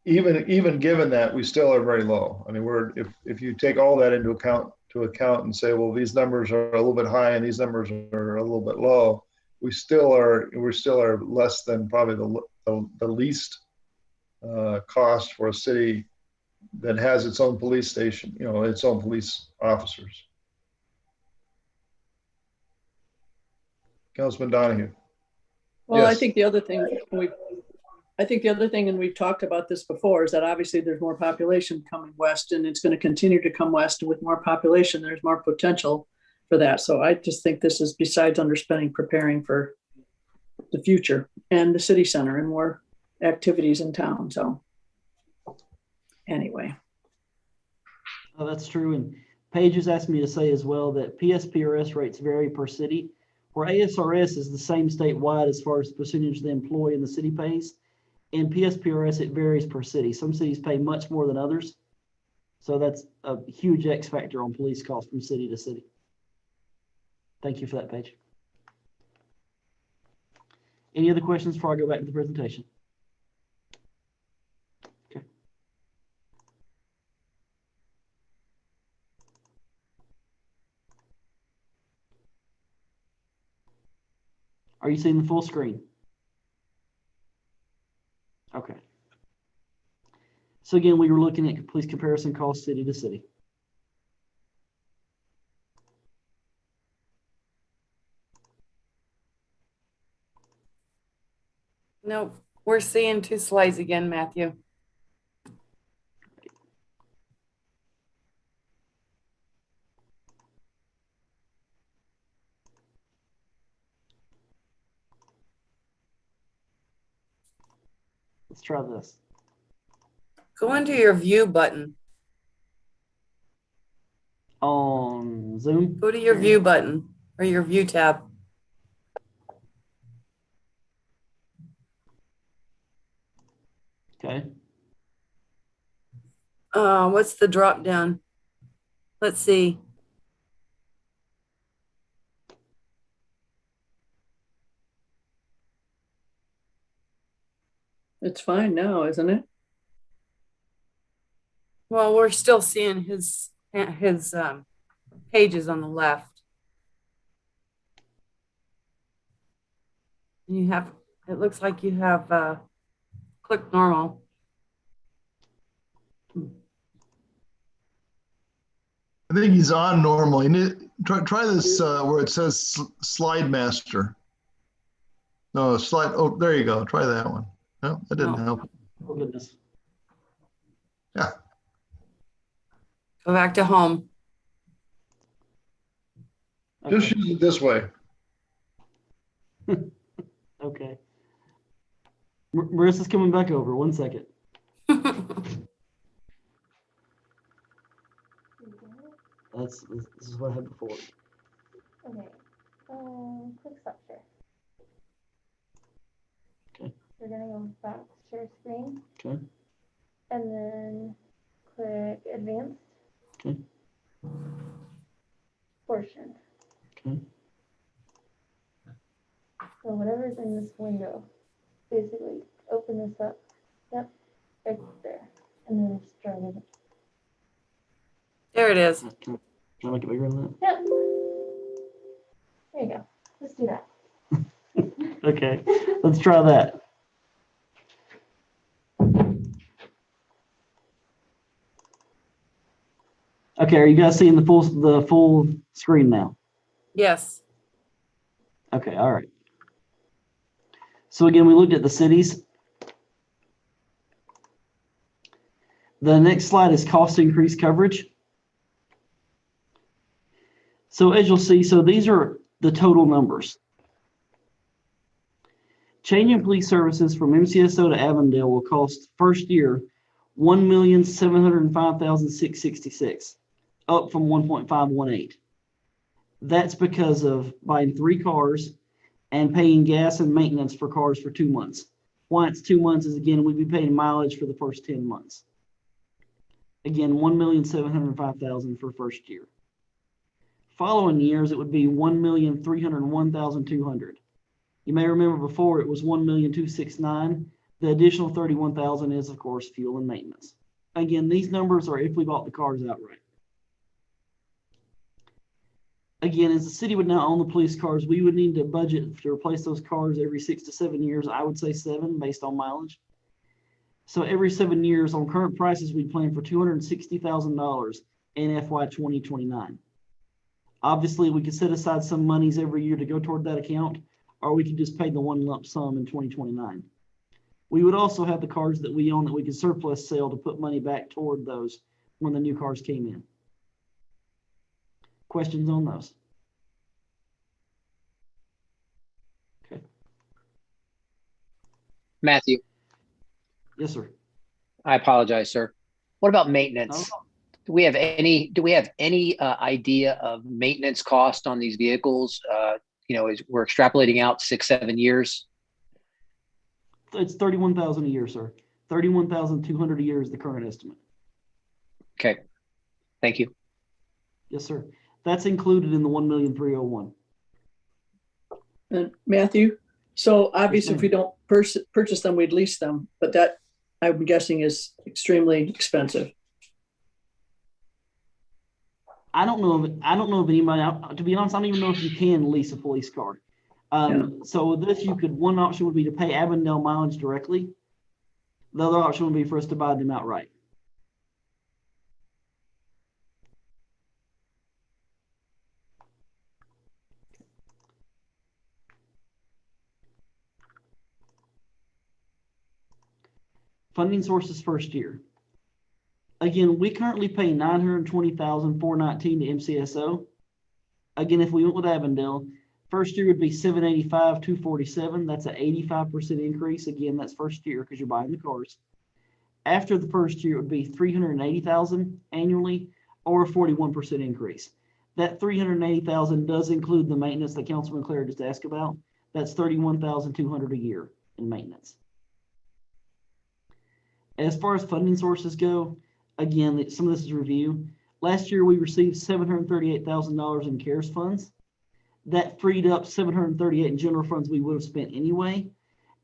S1: even given that, we still are very low. I mean, if you take all that into account and say, well, these numbers are a little bit high and these numbers are a little bit low, we still are less than probably the least cost for a city that has its own police station, its own police officers. Councilman Donahue.
S8: Well,
S1: Yes.
S8: I think the other thing, and we've talked about this before, is that obviously there's more population coming west and it's going to continue to come west. With more population, there's more potential for that. So I just think this is, besides underspending, preparing for the future and the city center and more activities in town. So anyway.
S2: Oh, that's true. And Paige has asked me to say as well that PSPRS rates vary per city, where ASRS is the same statewide as far as the percentage the employee in the city pays. In PSPRS, it varies per city. Some cities pay much more than others. So that's a huge X factor on police costs from city to city. Thank you for that, Paige. Any other questions before I go back to the presentation? Okay. Are you seeing the full screen? Okay. So again, we were looking at police comparison cost city to city.
S6: Nope, we're seeing two slides again, Matthew.
S2: Let's try this.
S6: Go into your view button.
S2: On Zoom?
S6: Go to your view button or your view tab.
S2: Okay.
S6: What's the drop down? Let's see.
S8: It's fine now, isn't it?
S6: Well, we're still seeing his pages on the left. And you have, it looks like you have click normal.
S1: I think he's on normal. You need try this where it says slide master. No, slide. Oh, there you go. Try that one. No, that didn't help.
S2: Oh, goodness.
S1: Yeah.
S6: Go back to home.
S2: Okay.
S1: Just use it this way.
S2: Okay. Marissa's coming back over. 1 second. This is what I had before.
S7: Okay. Click stop share.
S2: Okay.
S7: We're gonna go back to share screen.
S2: Okay.
S7: And then click advanced.
S2: Okay.
S7: Portion.
S2: Okay.
S7: So whatever's in this window, basically open this up. Yep, right there. And then just drag it.
S6: There it is.
S2: Can I make it bigger than that?
S7: Yep. There you go. Let's do that.
S2: Okay, let's try that. Okay, are you guys seeing the full screen now?
S6: Yes.
S2: Okay, all right. So again, we looked at the cities. The next slide is cost to increase coverage. So as you'll see, so these are the total numbers. Changing police services from MCSO to Avondale will cost first year $1,705,666, up from 1.518. That's because of buying 3 cars and paying gas and maintenance for cars for 2 months. Why it's 2 months is, again, we'd be paying mileage for the first 10 months. Again, $1,705,000 for first year. Following years, it would be $1,301,200. You may remember before it was $1,269,000. The additional $31,000 is, of course, fuel and maintenance. Again, these numbers are if we bought the cars outright. Again, as the city would now own the police cars, we would need to budget to replace those cars every 6 to 7 years. I would say 7 based on mileage. So every 7 years on current prices, we'd plan for $260,000 in FY 2029. Obviously, we could set aside some monies every year to go toward that account, or we could just pay the one lump sum in 2029. We would also have the cars that we own that we could surplus sale to put money back toward those when the new cars came in. Questions on those? Okay.
S10: Matthew,
S2: Yes, sir.
S10: I apologize, sir. What about maintenance?
S2: Oh.
S10: Do we have any idea of maintenance cost on these vehicles? We're extrapolating out 6-7 years.
S2: It's $31,000 a year, sir. $31,200 a year is the current estimate.
S10: Okay. Thank you.
S2: Yes, sir. That's included in the $1,301,000.
S8: And Matthew, so obviously
S2: ma'am.
S8: if we don't purchase them, we'd lease them, but that I'm guessing is extremely expensive.
S2: I don't know of anybody, to be honest, I don't even know if you can lease a police car. So this, one option would be to pay Avondale mileage directly. The other option would be for us to buy them outright. Funding sources first year. Again, we currently pay $920,419 to MCSO. Again, if we went with Avondale, first year would be $785,247. That's an 85% increase. Again, that's first year because you're buying the cars. After the first year, it would be $380,000 annually, or a 41% increase. That $380,000 does include the maintenance that Councilman Claire just asked about. That's $31,200 a year in maintenance. As far as funding sources go, again, some of this is review. Last year, we received $738,000 in CARES funds. That freed up $738 in general funds we would have spent anyway.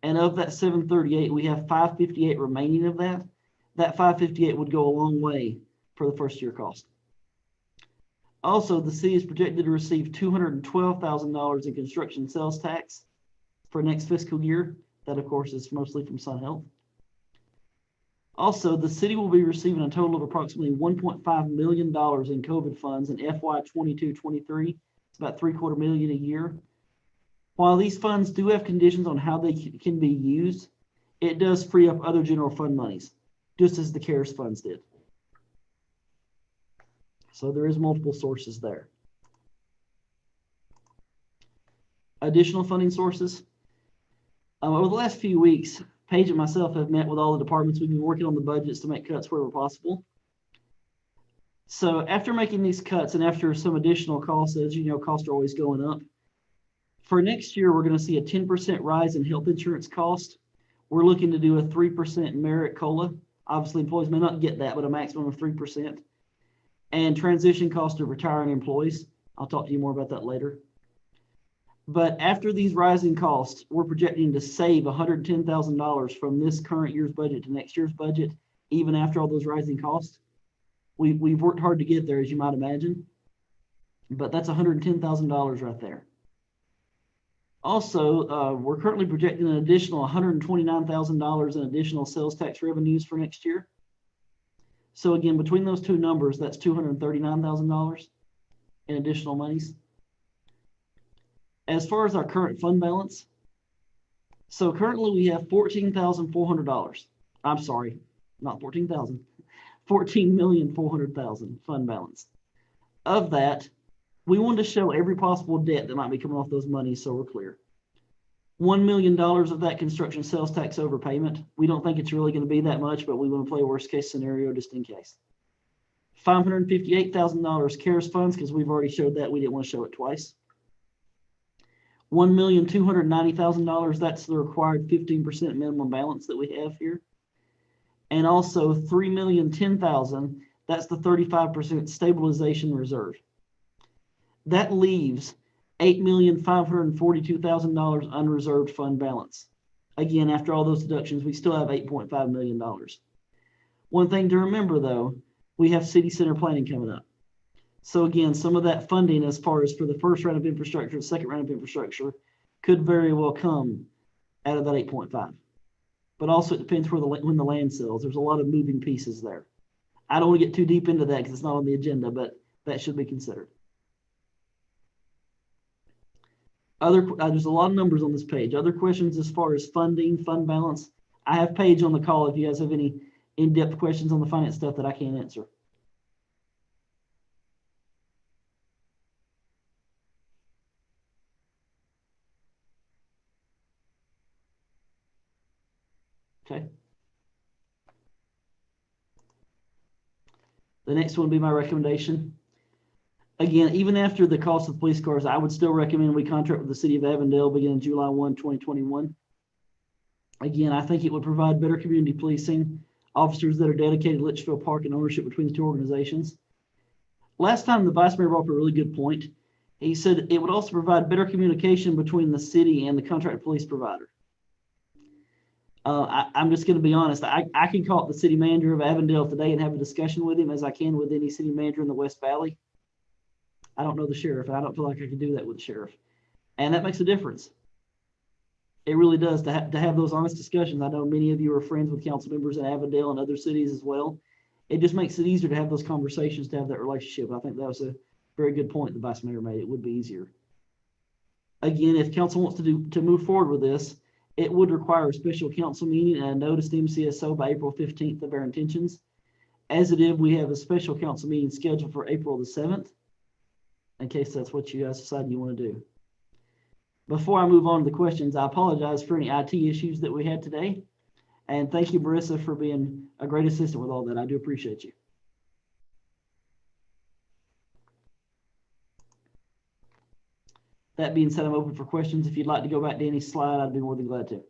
S2: And of that $738, we have $558 remaining of that. That $558 would go a long way for the first year cost. Also, the city is projected to receive $212,000 in construction sales tax for next fiscal year. That, of course, is mostly from Sun Health. Also, the city will be receiving a total of approximately $1.5 million in COVID funds in FY 22-23. It's about $750,000 a year. While these funds do have conditions on how they can be used, it does free up other general fund monies, just as the CARES funds did. So there is multiple sources there. Additional funding sources. Over the last few weeks, Paige and myself have met with all the departments. We've been working on the budgets to make cuts wherever possible. So after making these cuts and after some additional costs, as you know, costs are always going up. For next year, we're going to see a 10% rise in health insurance cost. We're looking to do a 3% merit COLA. Obviously, employees may not get that, but a maximum of 3%. And transition cost of retiring employees. I'll talk to you more about that later. But after these rising costs, we're projecting to save $110,000 from this current year's budget to next year's budget, even after all those rising costs. We've worked hard to get there, as you might imagine, but that's $110,000 right there. Also, we're currently projecting an additional $129,000 in additional sales tax revenues for next year. So again, between those two numbers, that's $239,000 in additional monies. As far as our current fund balance, so currently we have $14,400. I'm sorry, not 14,000, $14,400,000 fund balance. Of that, we wanted to show every possible debt that might be coming off those monies, so we're clear. $1 million of that construction sales tax overpayment. We don't think it's really going to be that much, but we want to play a worst case scenario just in case. $558,000 CARES funds, because we've already showed that. We didn't want to show it twice. $1,290,000, that's the required 15% minimum balance that we have here. And also $3,010,000, that's the 35% stabilization reserve. That leaves $8,542,000 unreserved fund balance. Again, after all those deductions, we still have $8.5 million. One thing to remember though, we have city center planning coming up. So again, some of that funding as far as for the first round of infrastructure, the second round of infrastructure could very well come out of that 8.5. But also it depends where when the land sells. There's a lot of moving pieces there. I don't want to get too deep into that because it's not on the agenda, but that should be considered. There's a lot of numbers on this page. Other questions as far as funding, fund balance. I have Paige on the call if you guys have any in-depth questions on the finance stuff that I can't answer. Okay. The next one would be my recommendation. Again, even after the cost of police cars, I would still recommend we contract with the city of Avondale beginning July 1, 2021. Again, I think it would provide better community policing, officers that are dedicated to Litchfield Park and ownership between the two organizations. Last time the Vice Mayor brought up a really good point. He said it would also provide better communication between the city and the contract police provider. I'm just going to be honest. I can call up the city manager of Avondale today and have a discussion with him as I can with any city manager in the West Valley. I don't know the sheriff. I don't feel like I can do that with the sheriff. And that makes a difference. It really does to have those honest discussions. I know many of you are friends with council members in Avondale and other cities as well. It just makes it easier to have those conversations, to have that relationship. I think that was a very good point the Vice Mayor made. It would be easier. Again, if council wants to move forward with this, it would require a special council meeting and a notice to MCSO by April 15th of our intentions. As it is, we have a special council meeting scheduled for April the 7th, in case that's what you guys decide you want to do. Before I move on to the questions, I apologize for any IT issues that we had today. And thank you, Marissa, for being a great assistant with all that. I do appreciate you. That being said, I'm open for questions. If you'd like to go back to any slide, I'd be more than glad to.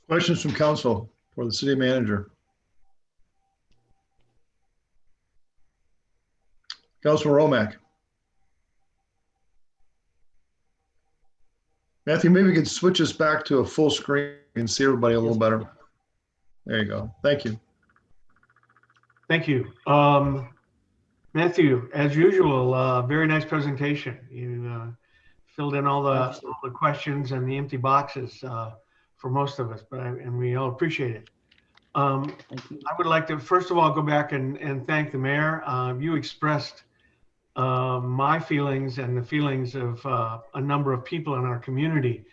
S1: Questions from council for the city manager? Councilman Romack. Matthew, maybe we could switch us back to a full screen and see everybody a little better. There you go. Thank you.
S11: Thank you. Matthew, as usual, very nice presentation. You filled in all the questions and the empty boxes for most of us, and we all appreciate it. I would like to, first of all, go back and thank the mayor. You expressed my feelings and the feelings of a number of people in our community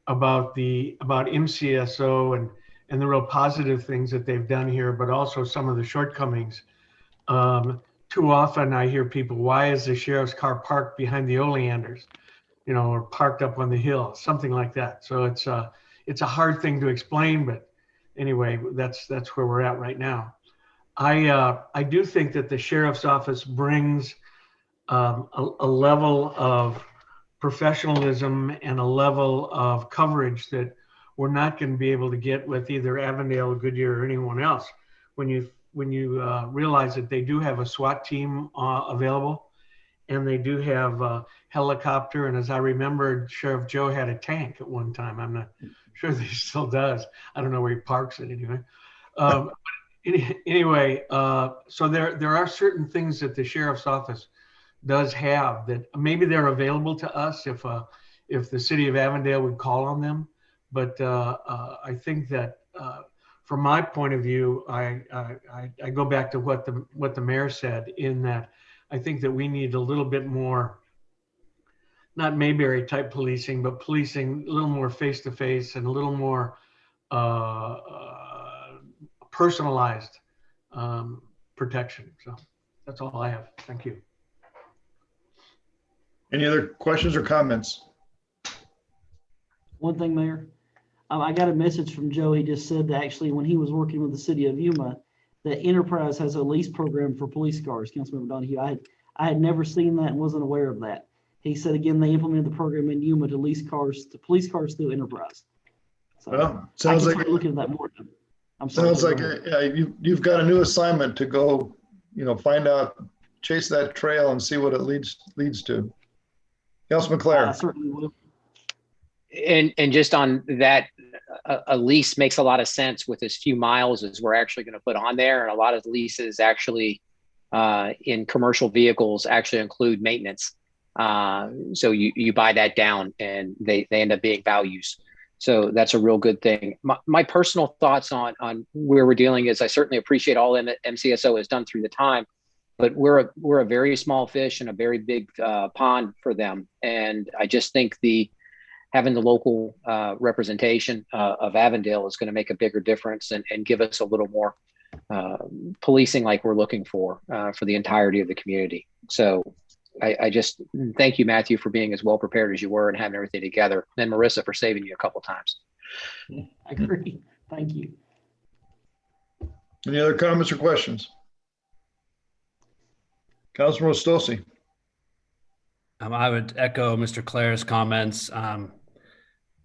S11: about MCSO and the real positive things that they've done here, but also some of the shortcomings. Too often I hear people, why is the sheriff's car parked behind the oleanders, or parked up on the hill, something like that. So it's a hard thing to explain, but anyway, that's where we're at right now. I do think that the sheriff's office brings a level of professionalism and a level of coverage that we're not going to be able to get with either Avondale, Goodyear, or anyone else. When you realize that they do have a SWAT team available, and they do have a helicopter. And as I remembered, Sheriff Joe had a tank at one time. I'm not sure that he still does. I don't know where he parks it anyway. Anyway, so there are certain things that the sheriff's office does have that maybe they're available to us if the city of Avondale would call on them. But I think that from my point of view, I go back to what the mayor said, in that I think that we need a little bit more, not Mayberry type policing, but policing a little more face to face and a little more personalized protection. So that's all I have. Thank you.
S1: Any other questions or comments?
S2: One thing, Mayor, I got a message from Joe. He just said that actually when he was working with the city of Yuma, that Enterprise has a lease program for police cars. Councilmember Donahue, I had never seen that and wasn't aware of that. He said, again, they implemented the program in Yuma to lease cars, to police cars through Enterprise. So
S1: Well,
S2: I
S1: sounds
S2: can
S1: like
S2: start looking at that more. I'm sorry.
S1: sounds like you've got a new assignment to go, find out, chase that trail and see what it leads to. Councilman
S2: I
S1: Clare.
S2: certainly will.
S10: And just on that, a lease makes a lot of sense with as few miles as we're actually going to put on there. And a lot of leases actually in commercial vehicles actually include maintenance. So you buy that down and they end up being values. So that's a real good thing. My personal thoughts on where we're dealing is I certainly appreciate all MCSO has done through the time, but we're a very small fish in a very big pond for them. And I just think having the local representation of Avondale is going to make a bigger difference and give us a little more policing like we're looking for the entirety of the community. So I just thank you, Matthew, for being as well prepared as you were and having everything together. And Marissa for saving you a couple times.
S2: I agree. Thank you.
S1: Any other comments or questions? Councilman Stossy.
S5: I would echo Mr. Clare's comments.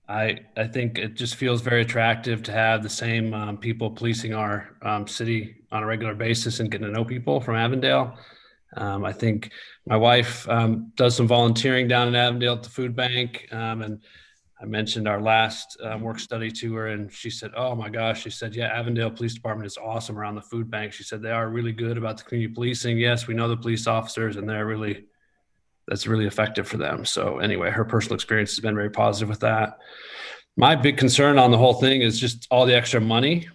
S5: I think it just feels very attractive to have the same people policing our city on a regular basis and getting to know people from Avondale. I think my wife does some volunteering down in Avondale at the food bank. And I mentioned our last work study to her and she said, oh my gosh, she said, yeah, Avondale Police Department is awesome around the food bank. She said, they are really good about the community policing. Yes, we know the police officers and that's really effective for them. So anyway, her personal experience has been very positive with that. My big concern on the whole thing is just all the extra money,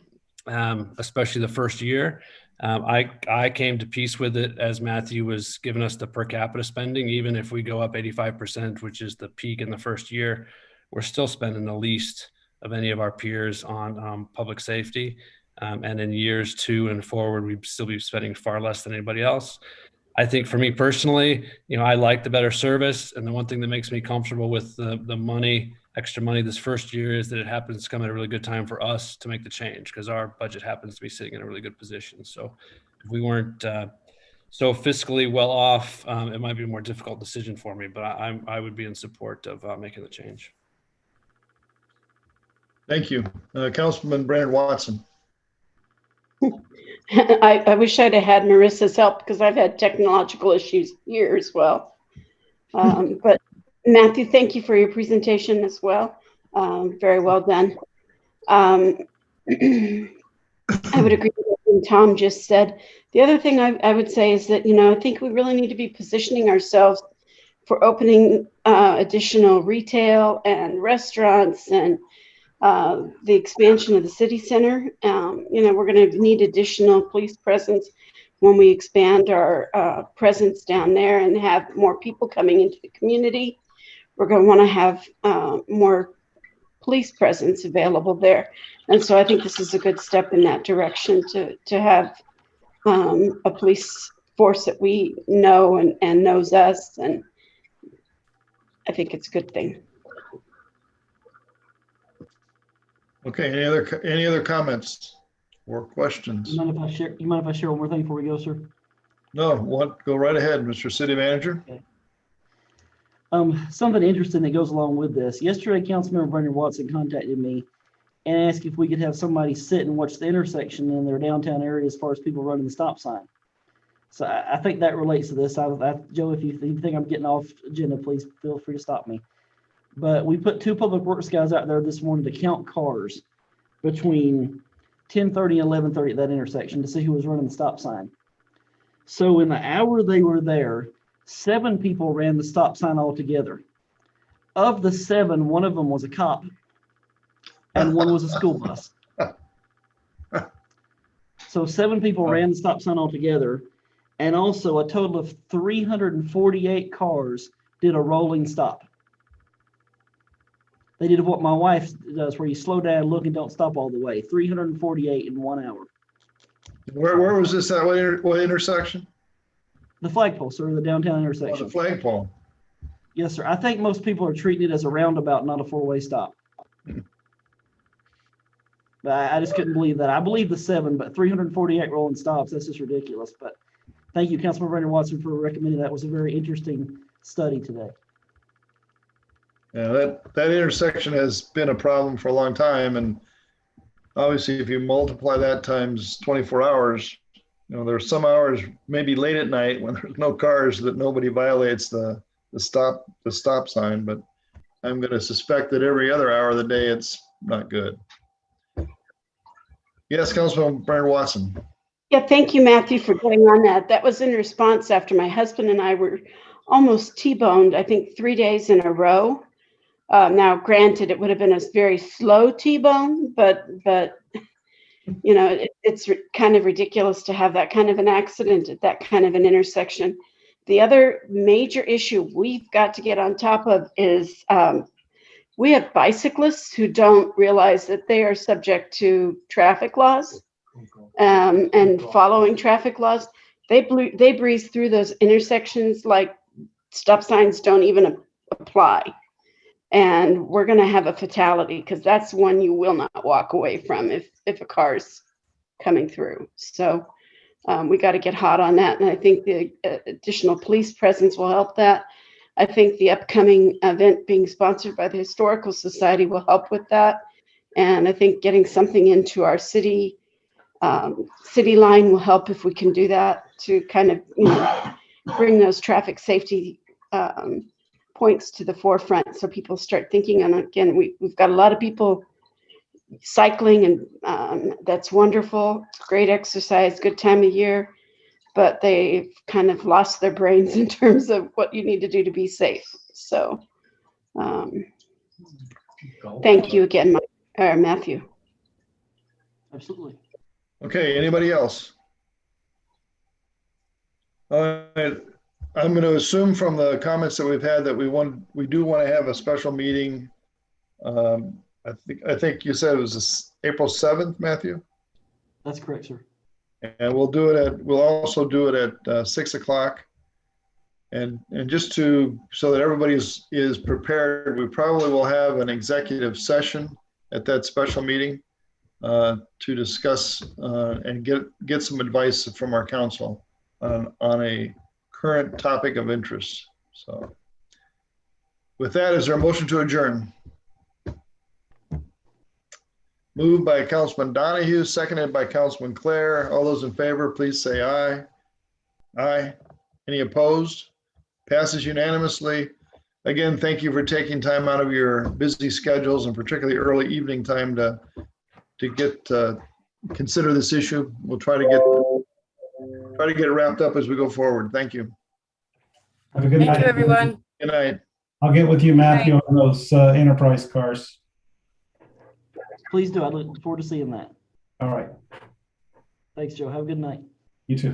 S5: especially the first year. I came to peace with it as Matthew was giving us the per capita spending. Even if we go up 85%, which is the peak in the first year, we're still spending the least of any of our peers on public safety. And in years 2 and forward, we'd still be spending far less than anybody else. I think for me personally, I like the better service. And the one thing that makes me comfortable with the extra money this first year is that it happens to come at a really good time for us to make the change because our budget happens to be sitting in a really good position. So if we weren't so fiscally well off, it might be a more difficult decision for me, but I would be in support of making the change.
S1: Thank you. Councilman Brandon Watson.
S12: I wish I'd have had Marissa's help because I've had technological issues here as well. But Matthew, thank you for your presentation as well. Very well done. I would agree with what Tom just said. The other thing I would say is that, I think we really need to be positioning ourselves for opening additional retail and restaurants and the expansion of the city center. We're going to need additional police presence when we expand our presence down there and have more people coming into the community. We're going to want to have more police presence available there. And so I think this is a good step in that direction to have a police force that we know and knows us. And I think it's a good thing.
S1: Okay, any other comments or questions?
S2: You mind if I share one more thing before we go, sir?
S1: No, go right ahead, Mr. City Manager.
S2: Okay. Something interesting that goes along with this. Yesterday, Councilmember Brandon Watson contacted me and asked if we could have somebody sit and watch the intersection in their downtown area as far as people running the stop sign. So I think that relates to this. Joe, if you think I'm getting off agenda, please feel free to stop me. But we put 2 public works guys out there this morning to count cars between 10:30 and 11:30 at that intersection to see who was running the stop sign. So in the hour they were there, 7 people ran the stop sign altogether. Of the 7, 1 of them was a cop and 1 was a school bus. So 7 people ran the stop sign altogether, and also a total of 348 cars did a rolling stop. They did what my wife does, where you slow down, look, and don't stop all the way. 348 in 1 hour.
S1: Where was this at? What intersection?
S2: The flagpole, sir, the downtown intersection.
S1: Oh, the flagpole.
S2: Yes, sir. I think most people are treating it as a roundabout, not a 4-way stop. But I just couldn't believe that. I believe the 7, but 348 rolling stops, that's just ridiculous. But thank you, Councilman Brandon Watson, for recommending that. It was a very interesting study today.
S1: Yeah, that intersection has been a problem for a long time. And obviously, if you multiply that times 24 hours, there's some hours, maybe late at night when there's no cars, that nobody violates the stop sign. But I'm going to suspect that every other hour of the day, it's not good. Yes, Councilman Brandon Watson.
S12: Yeah, thank you, Matthew, for getting on that. That was in response after my husband and I were almost T-boned, I think 3 days in a row. Now, granted, it would have been a very slow T-bone, but it's kind of ridiculous to have that kind of an accident at that kind of an intersection. The other major issue we've got to get on top of is we have bicyclists who don't realize that they are subject to traffic laws and following traffic laws. They breeze through those intersections like stop signs don't even apply. And we're going to have a fatality because that's one you will not walk away from if a car's coming through. So we got to get hot on that. And I think the additional police presence will help that. I think the upcoming event being sponsored by the Historical Society will help with that. And I think getting something into our city line will help if we can do that to kind of bring those traffic safety points to the forefront so people start thinking. And again, we've got a lot of people cycling, and that's wonderful. It's great exercise, good time of year, but they've kind of lost their brains in terms of what you need to do to be safe. So thank you again, Matthew.
S2: Absolutely.
S1: Okay, anybody else? All right. I'm going to assume from the comments that we've had that we do want to have a special meeting. I think you said it was April 7th, Matthew?
S2: That's correct, sir.
S1: And we'll also do it at 6 o'clock. And just so that everybody is prepared, we probably will have an executive session at that special meeting to discuss and get some advice from our council on a current topic of interest. So with that, is there a motion to adjourn? Moved by Councilman Donahue, seconded by Councilman Clare. All those in favor, please say aye. Aye. Any opposed? Passes unanimously. Again, thank you for taking time out of your busy schedules and particularly early evening time to consider this issue. We'll try to get it wrapped up as we go forward. Thank you.
S6: Have a good night. Thank you, everyone.
S1: Good night.
S13: I'll get with you, Matthew, on those enterprise cars.
S2: Please do. I look forward to seeing that.
S13: All right.
S2: Thanks, Joe. Have a good night.
S13: You too.